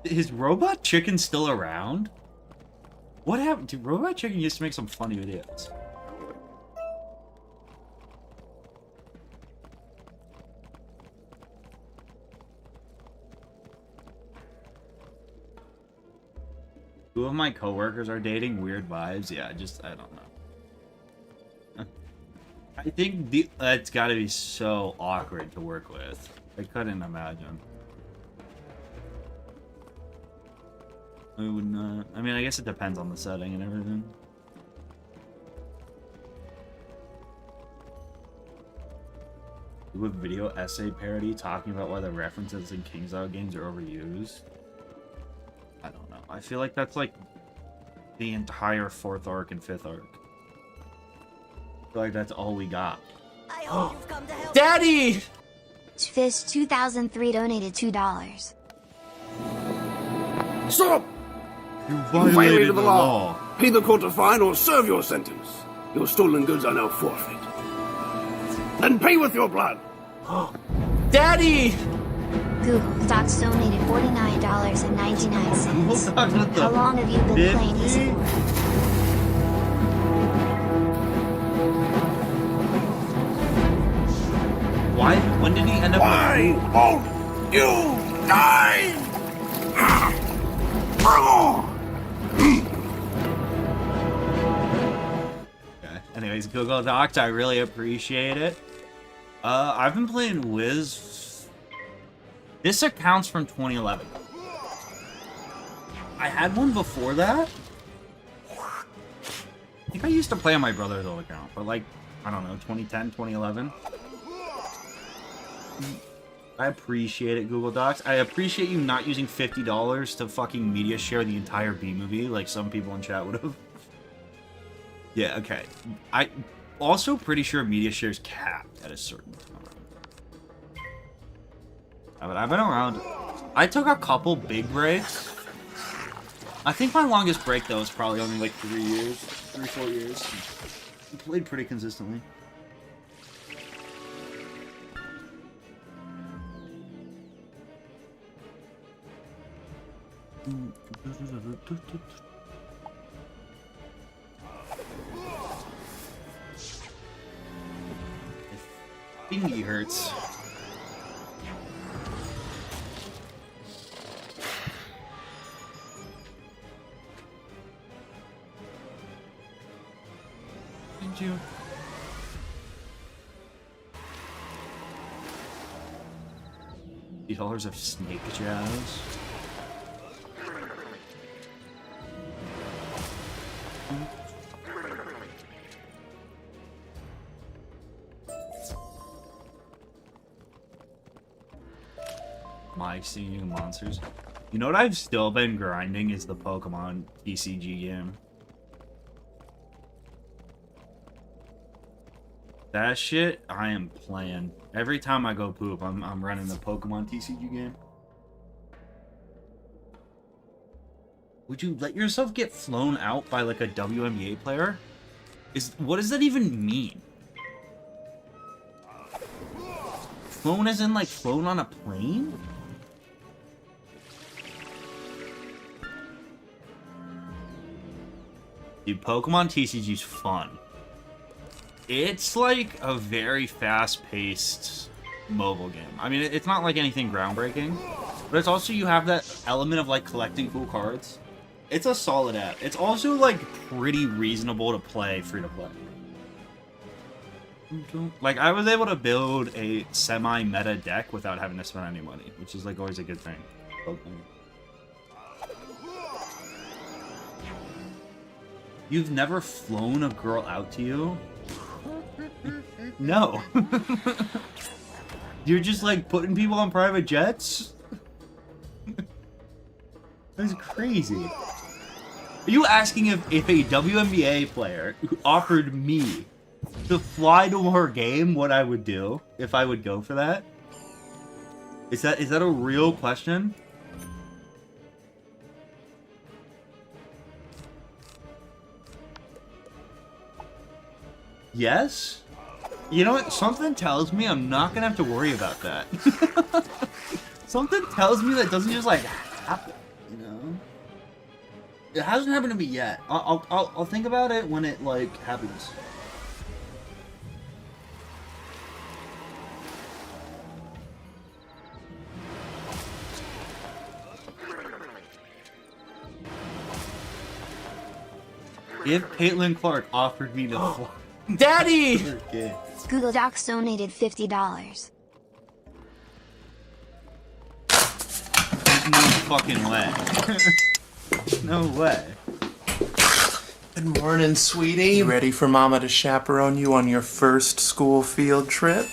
Is Robot Chicken still around? What happened? Dude, Robot Chicken used to make some funny videos. Two of my coworkers are dating. Weird vibes. Yeah, I don't know. I think it's got to be so awkward to work with. I couldn't imagine. I would not. I mean, I guess it depends on the setting and everything. Do a video essay parody talking about why the references in King's Out games are overused. I don't know. I feel like that's like the entire 4th arc and 5th arc. I feel like that's all we got. I hope you've come to help. Daddy! Fist 2003 donated $2. Stop! You violated the law. Pay the court a fine or serve your sentence. Your stolen goods are now forfeit. Then pay with your blood. Daddy! Google Docs donated $49.99. How long have you been playing this for? Why? When did he end up? Why won't you die? Okay. Anyways, Google Docs, I really appreciate it. I've been playing Wiz. This accounts from 2011. I had one before that. I think I used to play on my brother's old account, but like, I don't know, 2010, 2011. I appreciate it, Google Docs. I appreciate you not using $50 to fucking media share the entire B-movie like some people in chat would have. Yeah, okay. I also pretty sure media share's capped at a certain time. But I've been around. I took a couple big breaks. I think my longest break, though, is probably only like 3 years. 3-4 years. I played pretty consistently. Thingy hurts. Did you? $8 of snake jazz. My seeing monsters. You know what I've still been grinding is the Pokemon TCG game. That shit I am playing. Every time I go poop, I'm running the Pokemon TCG game. Would you let yourself get flown out by like a WNBA player? What does that even mean? Flown as in like flown on a plane? Dude, Pokemon TCG's fun. It's like a very fast-paced mobile game. I mean, it's not like anything groundbreaking, but it's also, you have that element of like collecting cool cards. It's a solid app. It's also like pretty reasonable to play free to play. Like, I was able to build a semi-meta deck without having to spend any money, which is, like, always a good thing. You've never flown a girl out to you? No. You're just, like, putting people on private jets? That's crazy. Are you asking if a WNBA player who offered me to fly to her game what I would do if I would go for that? Is that a real question? Yes? You know what? Something tells me I'm not gonna have to worry about that. Something tells me that doesn't just like happen, you know? It hasn't happened to me yet. I'll think about it when it like happens. If Caitlin Clark offered me to fly. Daddy! Okay. Google Docs donated $50. There's no fucking way. No way. Good morning, sweetie. You ready for Mama to chaperone you on your first school field trip?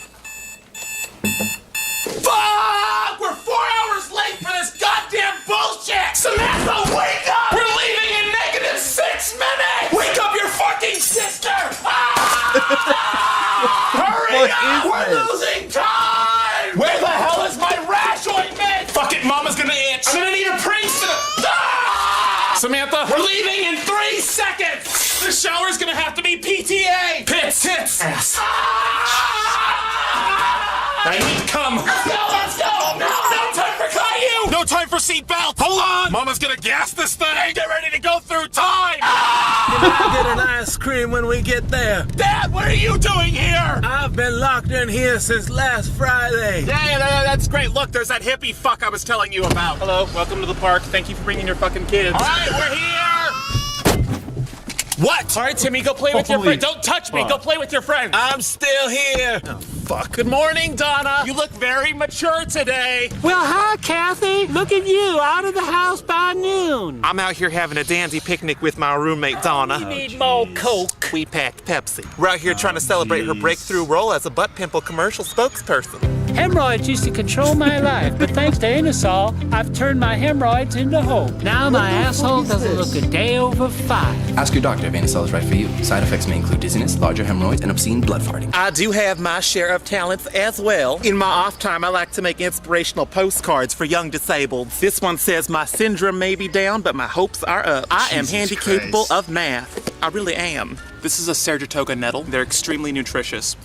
Fuck! We're 4 hours late for this goddamn bullshit! Samantha, wake up! We're leaving in -6 minutes! Wake up your fucking sister! Hurry up! We're losing time! Where the hell is my rash ointment? Fuck it, Mama's gonna itch. I'm gonna need a priest. Samantha, we're leaving in 3 seconds! The shower's gonna have to be PTA! Pits! Tits! Ass. I need to come! Let's go! Let's go! No time for Caillou! No time for seatbelt! Hold on! Mama's gonna gas this thing! Get ready to go through time! Can I get an ice cream when we get there? Dad, what are you doing here? I've been locked in here since last Friday. Yeah, that's great. Look, there's that hippie fuck I was telling you about. Hello, welcome to the park. Thank you for bringing your fucking kids. All right, we're here! What? All right, Timmy, go play with your friend. Don't touch me. Go play with your friend. I'm still here. Oh, fuck. Good morning, Donna. You look very mature today. Well, hi, Kathy. Look at you, out of the house by noon. I'm out here having a dandy picnic with my roommate, Donna. You need more Coke. We packed Pepsi. We're out here trying to celebrate her breakthrough role as a butt pimple commercial spokesperson. Hemorrhoids used to control my life, but thanks to Inusol, I've turned my hemorrhoids into hope. Now my asshole doesn't look a day over 5. Ask your doctor if Anusol is right for you. Side effects may include dizziness, larger hemorrhoids, and obscene blood farting. I do have my share of talents as well. In my off time, I like to make inspirational postcards for young disabled. This one says my syndrome may be down, but my hopes are up. I am handy-capable of math. I really am. This is a Saratoga nettle. They're extremely nutritious.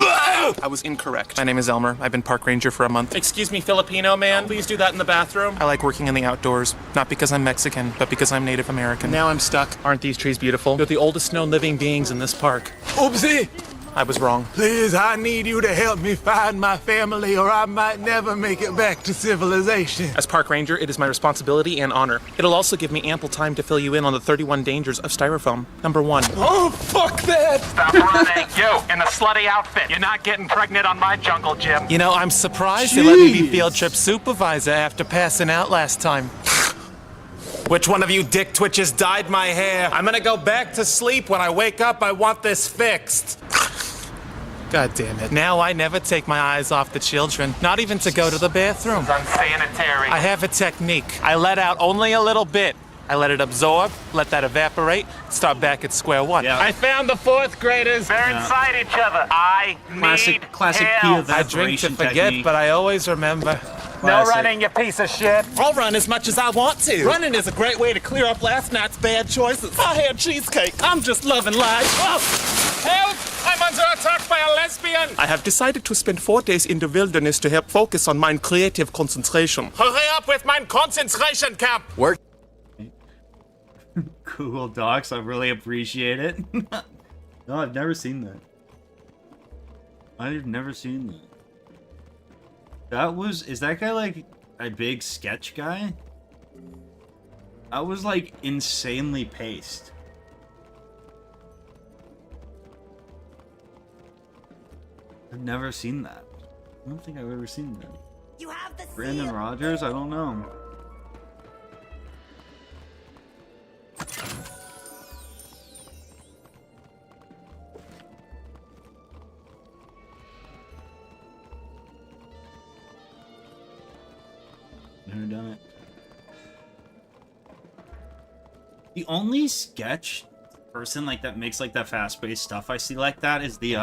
I was incorrect. My name is Elmer. I've been park ranger for a month. Excuse me, Filipino man. Please do that in the bathroom. I like working in the outdoors, not because I'm Mexican, but because I'm Native American. Now I'm stuck. Aren't these trees beautiful? They're the oldest known living beings in this park. Oopsie. I was wrong. Please, I need you to help me find my family or I might never make it back to civilization. As park ranger, it is my responsibility and honor. It'll also give me ample time to fill you in on the 31 dangers of styrofoam. Number 1. Oh, fuck that! Stop running. You, in the slutty outfit. You're not getting pregnant on my jungle gym. You know, I'm surprised you let me be field trip supervisor after passing out last time. Which one of you dick twitches dyed my hair? I'm gonna go back to sleep. When I wake up, I want this fixed. God damn it. Now I never take my eyes off the children, not even to go to the bathroom. It's unsanitary. I have a technique. I let out only a little bit. I let it absorb, let that evaporate, start back at square one. Yeah. I found the 4th graders. They're inside each other. I need classic help. I drink to forget, technique. but I always remember. No running, you piece of shit. I'll run as much as I want to. Running is a great way to clear up last night's bad choices. I had cheesecake. I'm just loving life. Oh. Help! I'm under attack by a lesbian. I have decided to spend 4 days in the wilderness to help focus on my creative concentration. Hurry up with my concentration camp. Work. Google Docs, I really appreciate it. No, I've never seen that. I've never seen that. Is that guy like a big sketch guy? That was like insanely paced. I've never seen that. I don't think I've ever seen that. You have the Brandon seal. Rogers? I don't know. Never done it. The only sketch person like that makes like that fast-paced stuff I see like that is the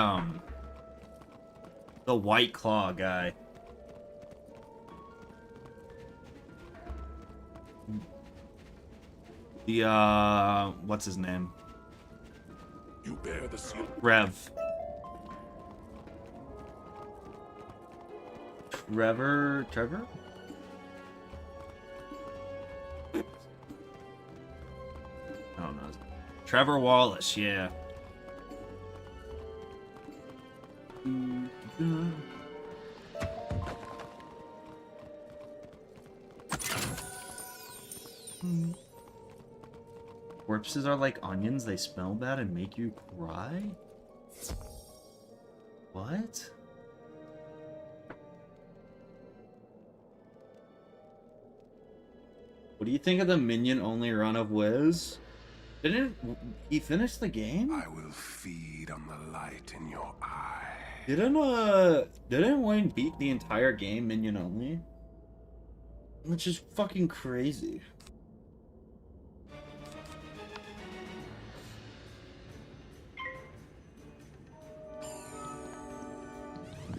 White Claw guy. The what's his name? You bear the seal. Rev. Trevor? I don't know. Trevor Wallace, yeah. Corpses are like onions, they smell bad and make you cry? What? What do you think of the Minion only run of Wiz? Didn't he finish the game? I will feed on the light in your eye. Didn't Wayne beat the entire game Minion only? Which is fucking crazy.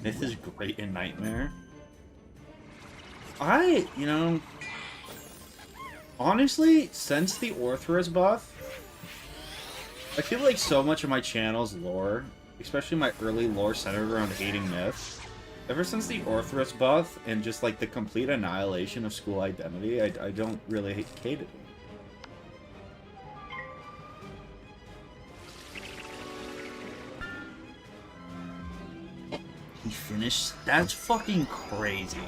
Myth is great in Nightmare. You know, honestly, since the Orthrus buff, I feel like so much of my channel's lore, especially my early lore centered around hating Myth, ever since the Orthrus buff and just like the complete annihilation of school identity, I don't really hate it. He finished? That's fucking crazy.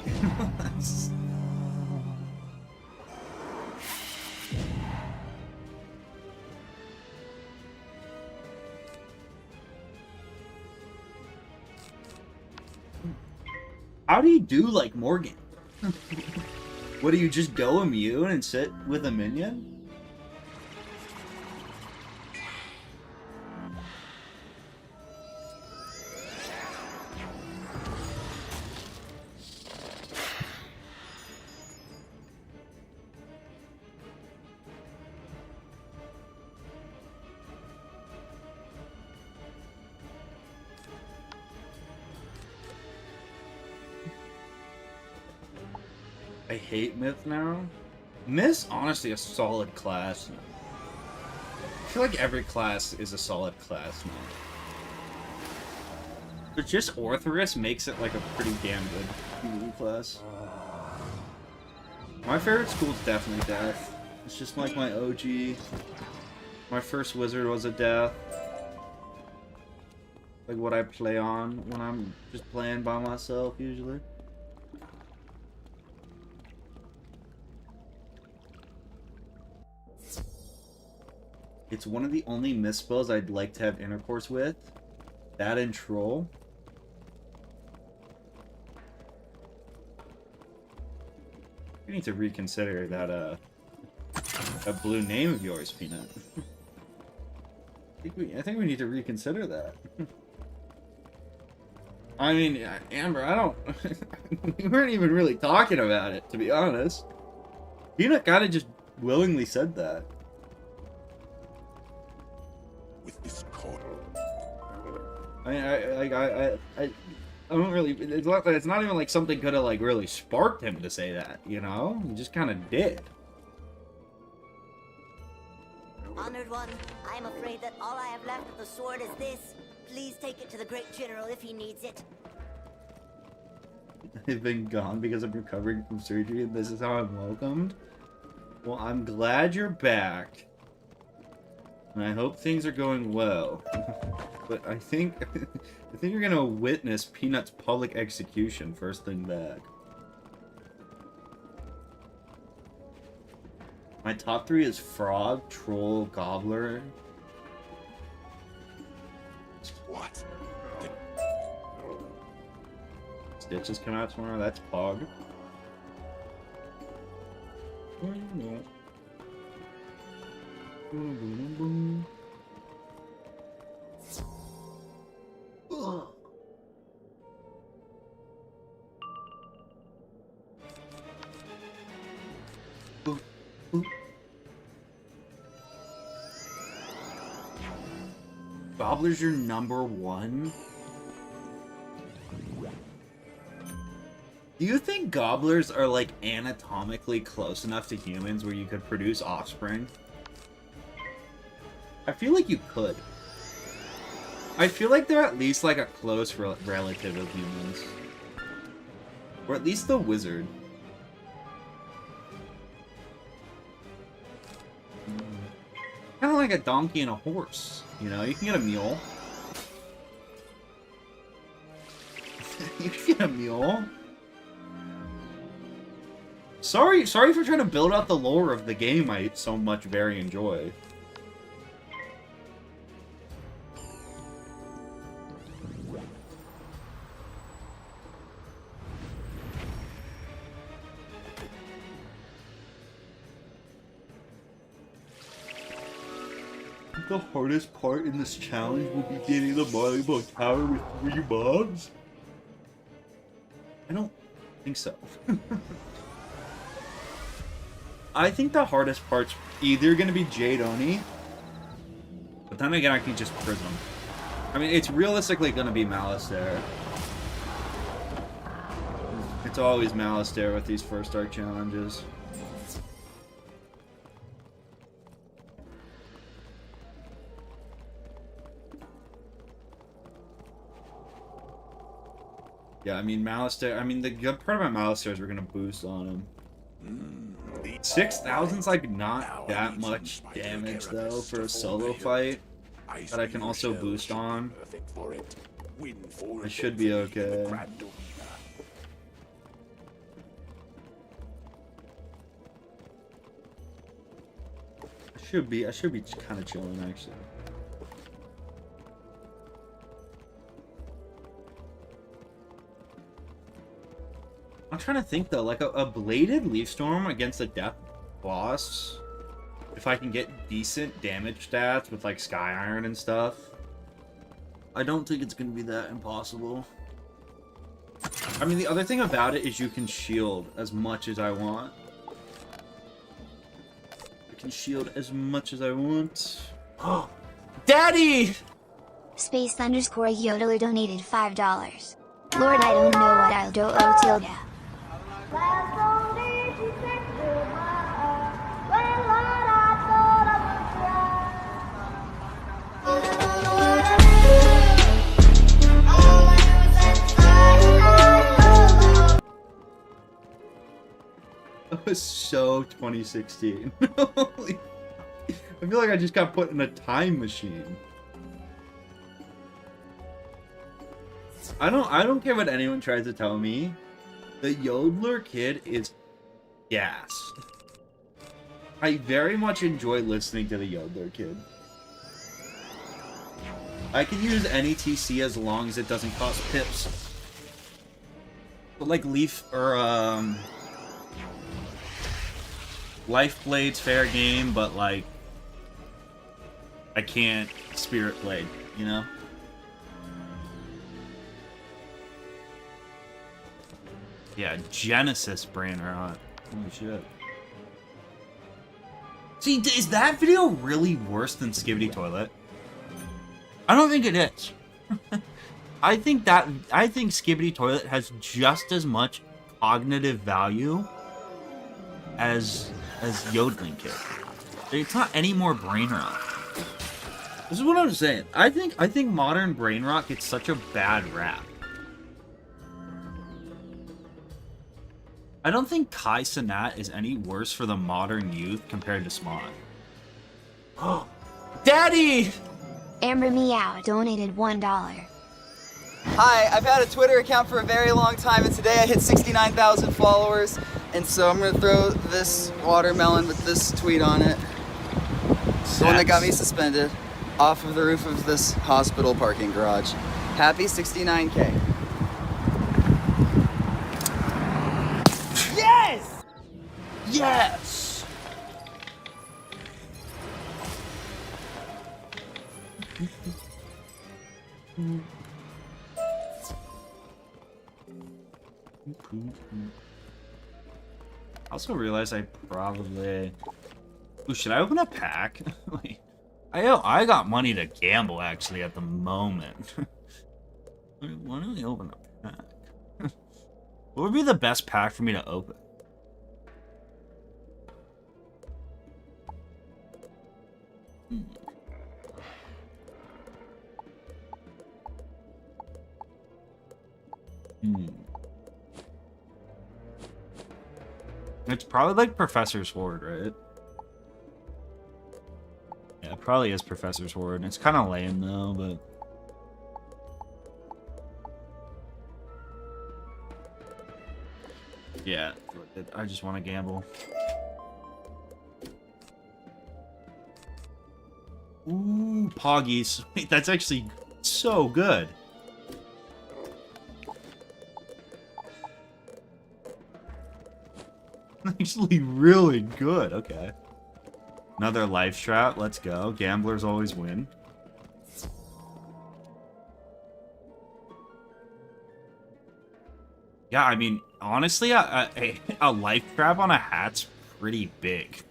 How do you do like Morgan? What do you just go immune and sit with a minion? I hate Myth now. Myth's honestly a solid class now. I feel like every class is a solid class now. But just Orthrus makes it like a pretty damn good PvE class. My favorite school is definitely Death. It's just like my OG. My first wizard was a Death. Like what I play on when I'm just playing by myself usually. It's one of the only misspells I'd like to have intercourse with. That and Troll. You need to reconsider that that blue name of yours, Peanut. I think we need to reconsider that. I mean, Amber, I don't... we weren't even really talking about it, to be honest. Peanut kind of just willingly said that. With this cord. I mean, I don't really... It's not even like something could have, like, really sparked him to say that, you know? He just kind of did. Honored one, I am afraid that all I have left of the sword is this. Please take it to the great general if he needs it. I've been gone because I'm recovering from surgery and this is how I'm welcomed. Well, I'm glad you're back. And I hope things are going well. But I think you're gonna witness Peanut's public execution first thing back. My top 3 is Frog, Troll, Gobbler. What? Stitches come out tomorrow. That's Pog. Gobbler's your #1? Do you think gobblers are like anatomically close enough to humans where you could produce offspring? I feel like you could. I feel like they're at least like a close relative of humans. Or at least the wizard. Kind of like a donkey and a horse. You know, you can get a mule. You can get a mule. Sorry for trying to build out the lore of the game I so much very enjoy. The hardest part in this challenge will be getting the Marley Bug Tower with 3 mobs? I don't think so. I think the hardest part's either gonna be Jade Oni, but then again I can just Prism. I mean, it's realistically gonna be Malistaire. It's always Malistaire with these first arc challenges. Yeah, I mean, Malistaire... I mean, the good part about Malistaire is we're gonna boost on him. 6,000's like not that much damage, though, for a solo fight. But I can also boost on. I should be okay. I should be kind of chilling, actually. I'm trying to think though, like a bladed Leaf Storm against a Death boss, if I can get decent damage stats with like Sky Iron and stuff, I don't think it's gonna be that impossible. I mean, the other thing about it is you can shield as much as I want. I can shield as much as I want. Oh, Daddy! Space _ Yodeler donated $5. Lord, I don't know what I'll do. Oh, Tilda. That was so 2016. I feel like I just got put in a time machine. I don't care what anyone tries to tell me. The Yodeler kid is gassed. I very much enjoy listening to the Yodeler kid. I can use any TC as long as it doesn't cost pips. But like Leaf or Lifeblade's fair game, but like I can't Spirit Blade, you know? Yeah, Genesis brain rot. Holy shit. See, is that video really worse than Skibidi Toilet? I don't think it is. I think Skibidi Toilet has just as much cognitive value as Yodeling Kid. It's not any more brain rot. This is what I'm saying. I think modern brain rot gets such a bad rap. I don't think Kai Cenat is any worse for the modern youth compared to Smod. Oh, Daddy! Amber Meow donated $1. Hi, I've had a Twitter account for a very long time, and today I hit 69,000 followers, and so I'm gonna throw this watermelon with this tweet on it. The one that got me suspended off of the roof of this hospital parking garage. Happy 69K. Yes! Yes! I also realized I probably... Ooh, should I open a pack? Wait, I got money to gamble, actually, at the moment. Why don't we open a pack? What would be the best pack for me to open? It's probably like Professor Sword, right? Yeah, it probably is Professor Sword. It's kind of lame though, but... Yeah, I just want to gamble. Ooh, Poggies. Wait, that's actually so good. Actually really good. Okay. Another life strat. Let's go. Gamblers always win. Yeah, I mean, honestly, a life trap on a hat's pretty big.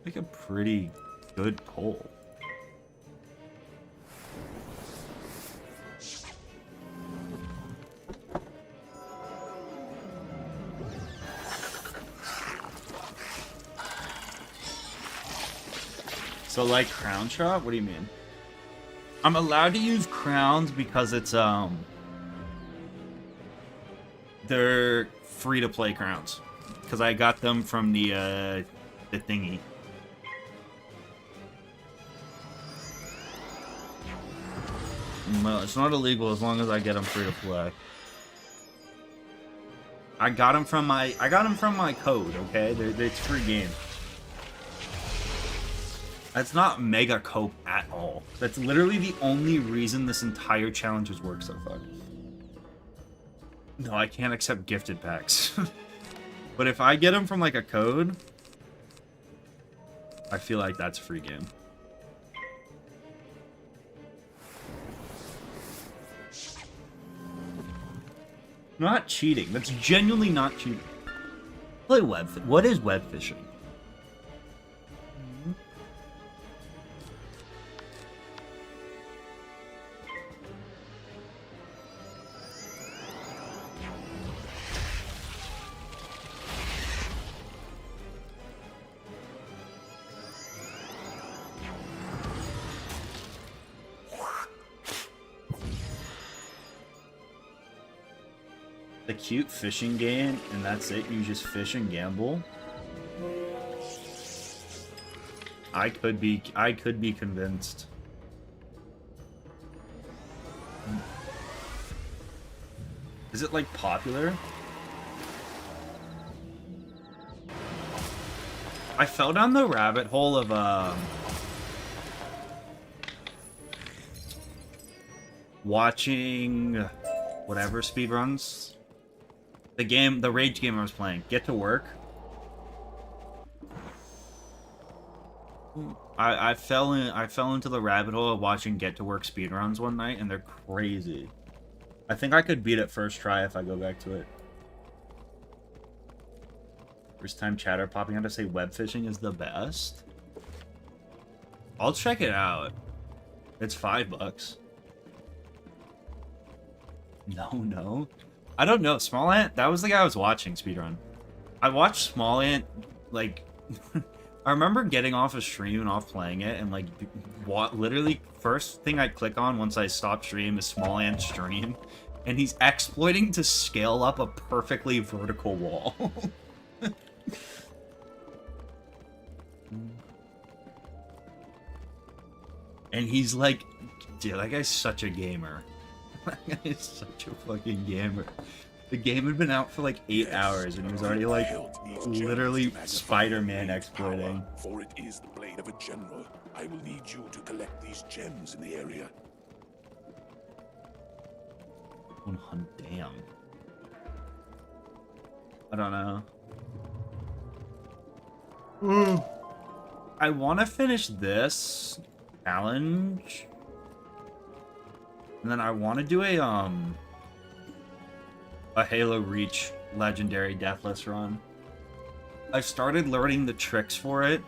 Like a pretty good pull. So like crown shot? What do you mean? I'm allowed to use crowns because it's they're free to play crowns because I got them from the thingy. Well, it's not illegal as long as I get them free to play. I got them from my code. Okay, it's free game. That's not mega cope at all. That's literally the only reason this entire challenge has worked so far. No, I can't accept gifted packs. But if I get them from like a code, I feel like that's free game. Not cheating. That's genuinely not cheating. Play web. What is web fishing? The cute fishing game, and that's it? You just fish and gamble? I could be convinced. Is it like popular? I fell down the rabbit hole of watching whatever speedruns. The rage game I was playing. Get to Work. I fell into the rabbit hole of watching Get to Work speedruns one night, and they're crazy. I think I could beat it first try if I go back to it. First time chatter popping out to say web fishing is the best. I'll check it out. It's $5. No. I don't know. Small Ant, that was the guy I was watching speedrun. I watched Small Ant, like, I remember getting off a stream and off playing it, and like, literally first thing I click on once I stop stream is Small Ant stream, and he's exploiting to scale up a perfectly vertical wall. And he's like, dude, that guy's such a gamer. That guy is such a fucking gamer. The game had been out for like 8 hours, and he was already like literally Spider-Man exploiting. For it is the blade of a general. I will need you to collect these gems in the area. Oh, damn. I don't know. I want to finish this challenge. And then I want to do a Halo Reach Legendary Deathless run. I've started learning the tricks for it.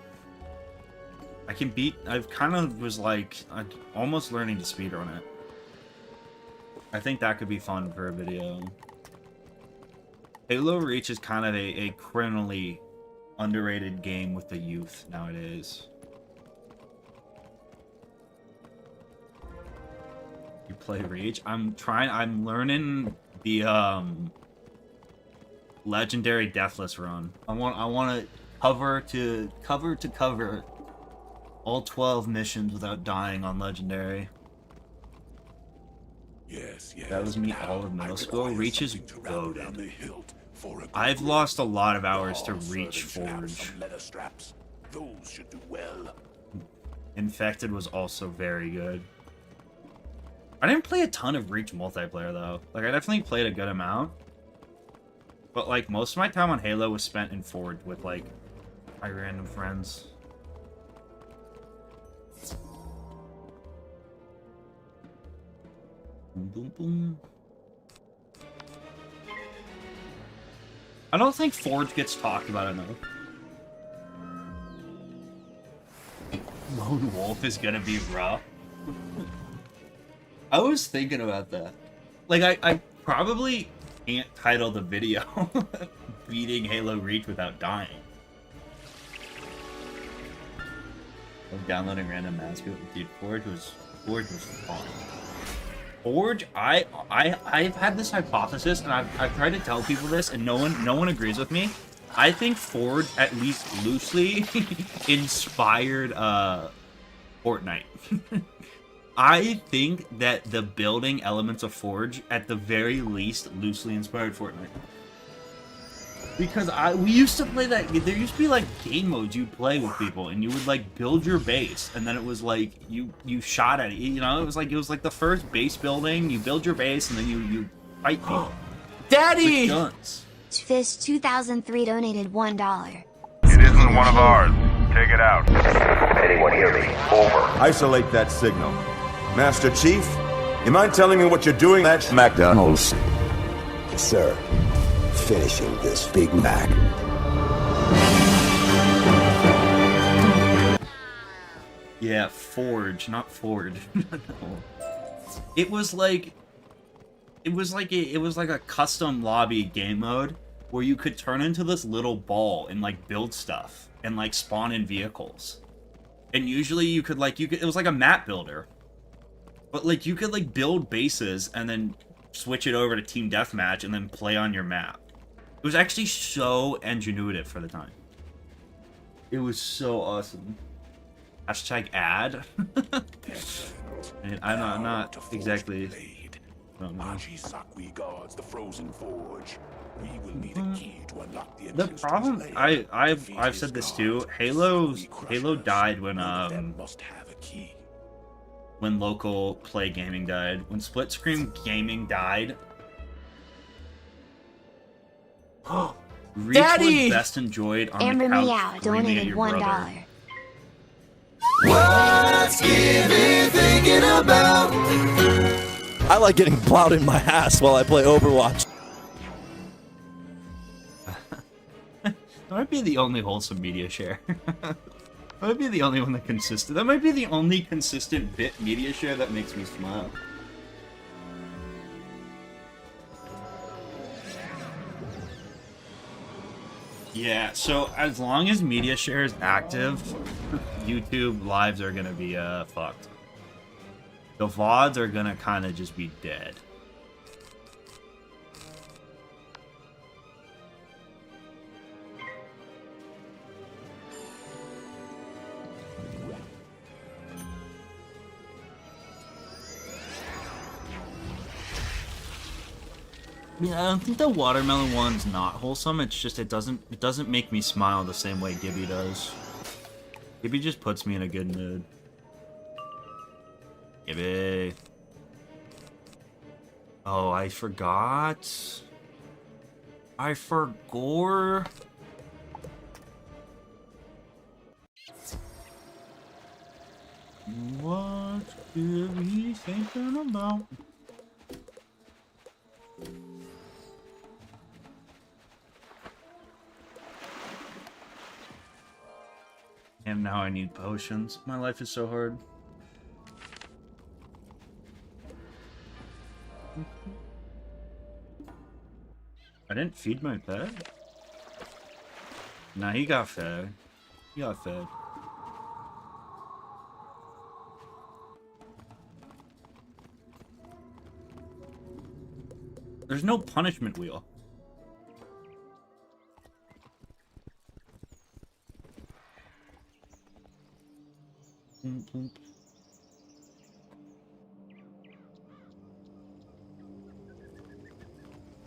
I've kind of was like, I'm almost learning to speedrun it. I think that could be fun for a video. Halo Reach is kind of a criminally underrated game with the youth nowadays. You play Reach? I'm learning the Legendary Deathless run. I want to cover to cover all 12 missions without dying on Legendary. Yes. That was me all of middle school. Reach is goated. I've lost a lot of hours to Reach Forge. Those should do well. Infected was also very good. I didn't play a ton of Reach multiplayer though. Like I definitely played a good amount. But like most of my time on Halo was spent in Forge with like my random friends. Boom, boom, boom. I don't think Forge gets talked about enough. Lone Wolf is gonna be rough. I was thinking about that. Like, I probably can't title the video beating Halo Reach without dying. Like downloading random maps. Dude, Forge was fun. Forge, I've had this hypothesis, and I've tried to tell people this, and no one agrees with me. I think Forge at least loosely inspired Fortnite. I think that the building elements of Forge at the very least loosely inspired Fortnite. Because we used to play that. There used to be like game modes you'd play with people, and you would like build your base, and then it was like you shot at it. You know, it was like the first base building. You build your base, and then you fight people. Daddy! With guns. Fist 2003 donated $1. It isn't one of ours. Take it out. Anyone hear me? Over. Isolate that signal. Master Chief, you mind telling me what you're doing at McDonald's? Sir, finishing this Big Mac. Yeah, Forge, not Ford. No. It was like a custom lobby game mode where you could turn into this little ball and like build stuff and like spawn in vehicles. And usually you could it was like a map builder. But like you could like build bases and then switch it over to team deathmatch and then play on your map. It was actually so ingenuitive for the time. It was so awesome. Hashtag ad. I'm not exactly. Sakwi guards the frozen forge. We will need a key to unlock the The problem, I've said this too. Halo died when when local play gaming died. When split screen gaming died. Reach Daddy! was best enjoyed on Amber the couch Meow screaming at donated your $1. brother. What's Skibidi thinking about? I like getting plowed in my ass while I play Overwatch. That might be the only wholesome media share. That might be the only one that consistent. That might be the only consistent bit media share that makes me smile. Yeah, so as long as media share is active, YouTube lives are gonna be fucked. The VODs are gonna kind of just be dead. Yeah, I don't think the watermelon one's not wholesome. It's just it doesn't make me smile the same way Gibby does. Gibby just puts me in a good mood. Gibby. Oh, I forgot. I forgot. What is he thinking about? And now I need potions. My life is so hard. I didn't feed my pet? Nah, he got fed. He got fed. There's no punishment wheel.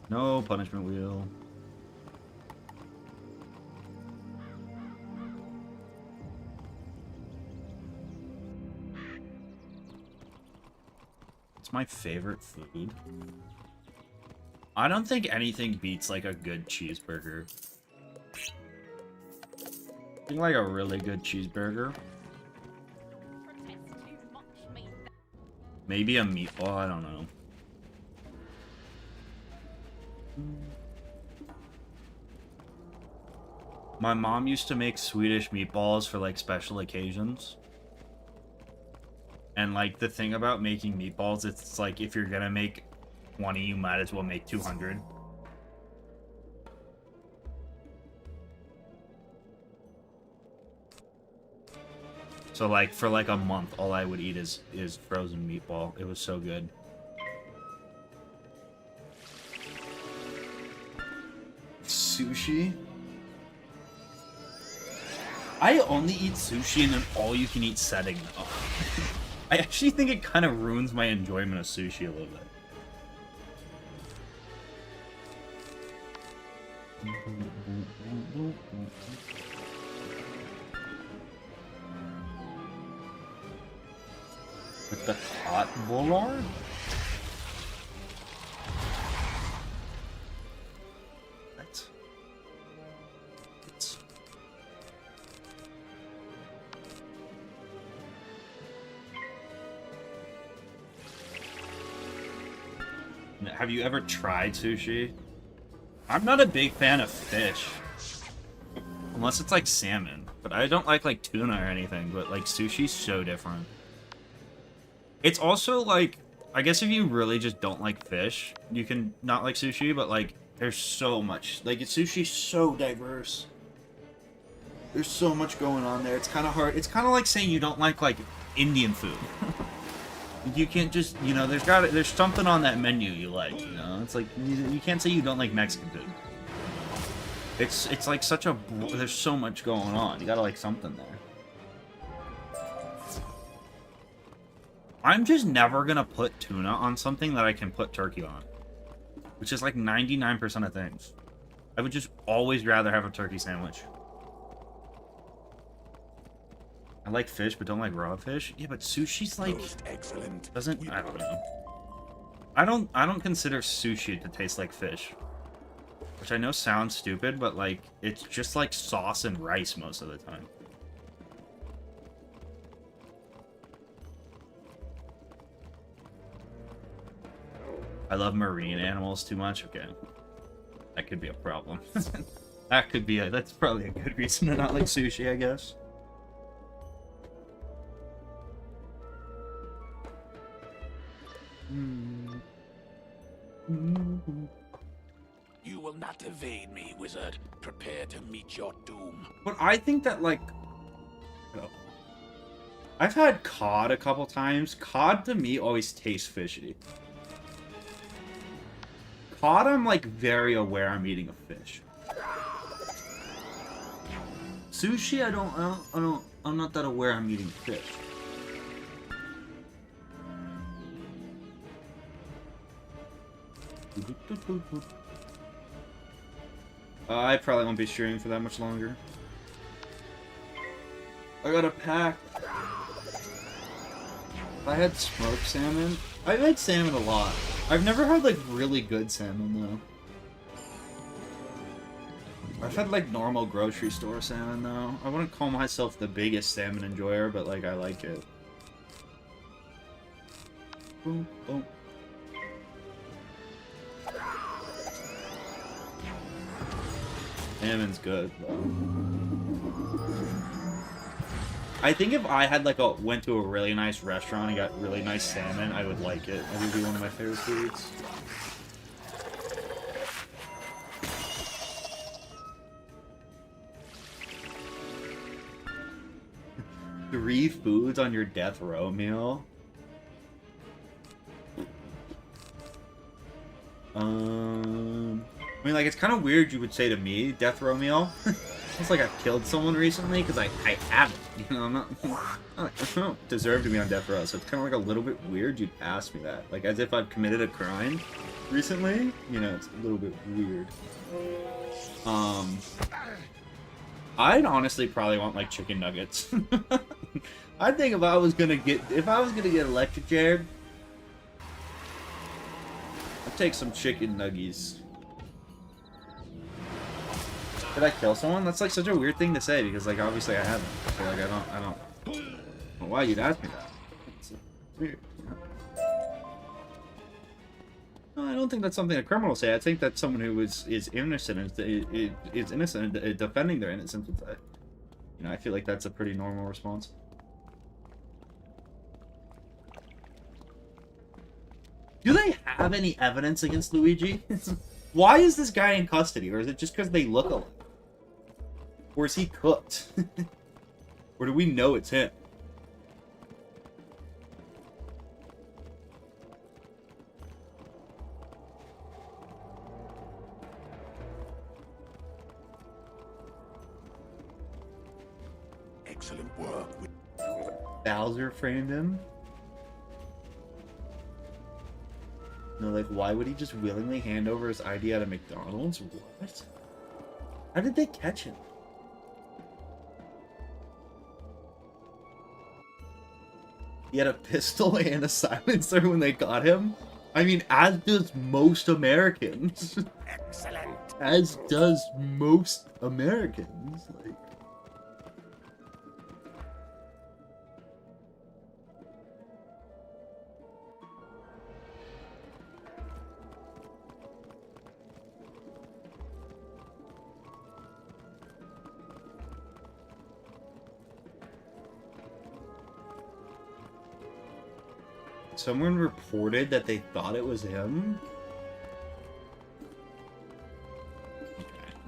No punishment wheel. It's my favorite food. I don't think anything beats like a good cheeseburger. I think like a really good cheeseburger. Maybe a meatball, I don't know. My mom used to make Swedish meatballs for like special occasions. And like the thing about making meatballs, it's like if you're gonna make 20, you might as well make 200. So like for like a month, all I would eat is frozen meatball. It was so good. Sushi? I only eat sushi in an all-you-can-eat setting, though. I actually think it kind of ruins my enjoyment of sushi a little bit. With the hot bollard? Have you ever tried sushi? I'm not a big fan of fish. Unless it's like salmon. But I don't like tuna or anything, but like sushi's so different. It's also like, I guess if you really just don't like fish, you can not like sushi, but like there's so much, like sushi's so diverse. There's so much going on there. It's kind of hard. It's kind of like saying you don't like Indian food. You can't just, you know, there's something on that menu you like, you know? It's like, you can't say you don't like Mexican food. It's like such a, there's so much going on. You gotta like something there. I'm just never gonna put tuna on something that I can put turkey on. Which is like 99% of things. I would just always rather have a turkey sandwich. I like fish, but don't like raw fish. Yeah, but sushi's like excellent. Doesn't, I don't know. I don't consider sushi to taste like fish, which I know sounds stupid, but like it's just like sauce and rice most of the time. I love marine animals too much. Okay, that could be a problem. That could be that's probably a good reason to not like sushi, I guess. You will not evade me, wizard. Prepare to meet your doom. But I think that, like, I've had cod a couple times. Cod to me always tastes fishy. Cod, I'm like very aware I'm eating a fish. Sushi, I'm not that aware I'm eating fish. I probably won't be streaming for that much longer. I got a pack. I had smoked salmon. I've had salmon a lot. I've never had like really good salmon though. I've had like normal grocery store salmon though. I wouldn't call myself the biggest salmon enjoyer, but like I like it. Boom, boom. Salmon's good though. I think if I had like went to a really nice restaurant and got really nice salmon, I would like it. It would be one of my favorite foods. Three foods on your death row meal? I mean, like, it's kind of weird you would say to me, death row meal. It's like I've killed someone recently, because I haven't. You know, I don't deserve to be on death row, so it's kind of like a little bit weird you'd ask me that. Like, as if I've committed a crime recently. You know, it's a little bit weird. I'd honestly probably want, like, chicken nuggets. I think if I was gonna get electrocuted, I'd take some chicken nuggies. Did I kill someone? That's like such a weird thing to say because like obviously I haven't. So like I don't know why you'd ask me that. It's weird. No, I don't think that's something a criminal say. I think that's someone who is innocent is innocent defending their innocence. You know, I feel like that's a pretty normal response. Do they have any evidence against Luigi? Why is this guy in custody? Or is it just because they look alike? Or is he cooked? Or do we know it's him? Excellent work. Bowser framed him? No, like, why would he just willingly hand over his ID at a McDonald's? What? How did they catch him? He had a pistol and a silencer when they got him? I mean, as does most Americans. Excellent. As does most Americans. Like... Someone reported that they thought it was him?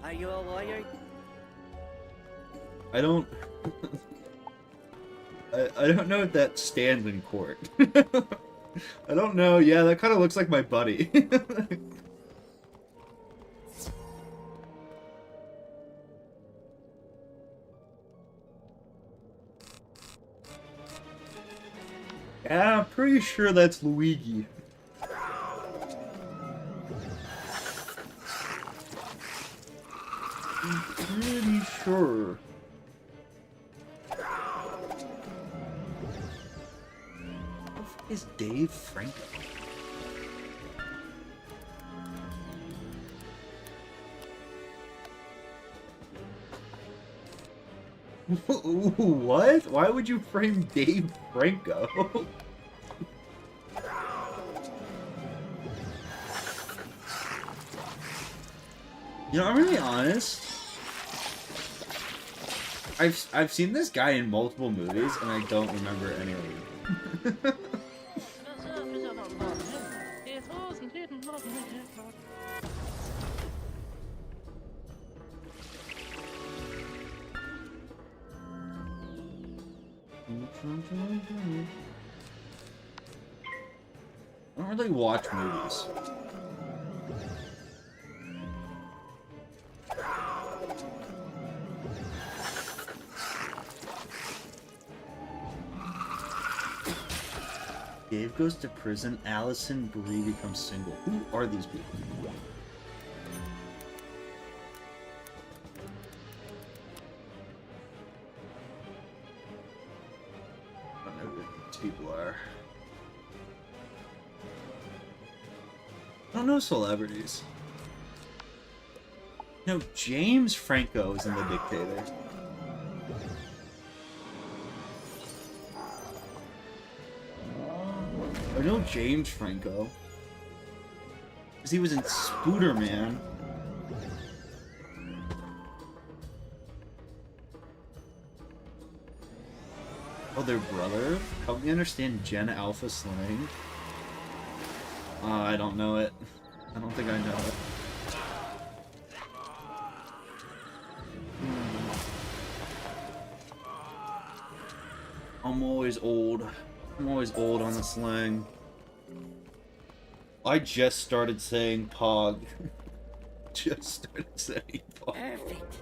Are you a lawyer? I don't... I don't know if that stands in court. I don't know. Yeah, that kind of looks like my buddy. Yeah, I'm pretty sure that's Luigi. I'm pretty sure. Who is Dave Franco? What? Why would you frame Dave Franco? You know, I'm really honest. I've seen this guy in multiple movies, and I don't remember any of them. I don't really watch movies. Dave goes to prison, Allison Brie becomes single. Who are these people? I don't know who these people are. I don't know celebrities. No, James Franco is in The Dictator. I know James Franco. Because he was in Spooderman. Oh, their brother? Help me understand Gen Alpha slang. I don't know it. I don't think I know it. I'm always old. I'm always old on the slang. I just started saying pog. Just started saying pog. Perfect.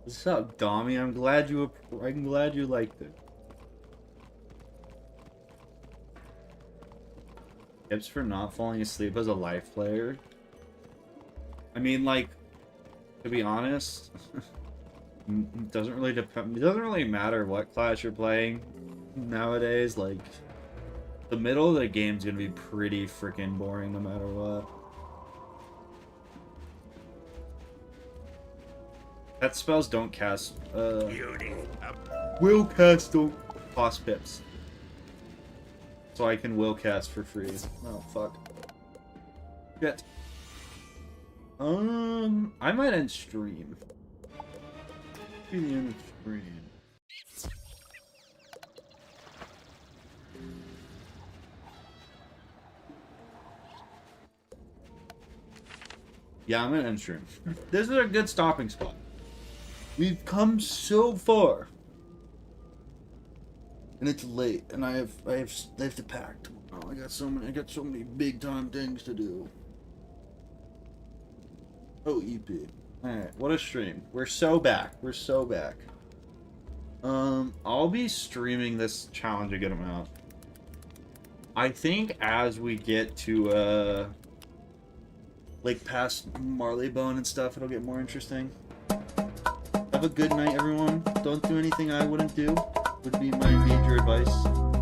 What's up, Dommy? I'm glad you liked it. Tips for not falling asleep as a life player. I mean, like, to be honest, it doesn't really depend. It doesn't really matter what class you're playing nowadays. Like, the middle of the game's gonna be pretty freaking boring no matter what. That spells don't cast. Will cast don't cost pips. So I can will cast for free. Oh fuck. Shit. I might end stream. Be the end of stream. Yeah, I'm gonna end stream. This is a good stopping spot. We've come so far, and it's late, and I have to pack tomorrow. I got so many big time things to do. Oh, EP. Alright, what a stream. We're so back. We're so back. I'll be streaming this challenge a good amount. I think as we get to, like, past Marleybone and stuff, it'll get more interesting. Have a good night, everyone. Don't do anything I wouldn't do, would be my major advice.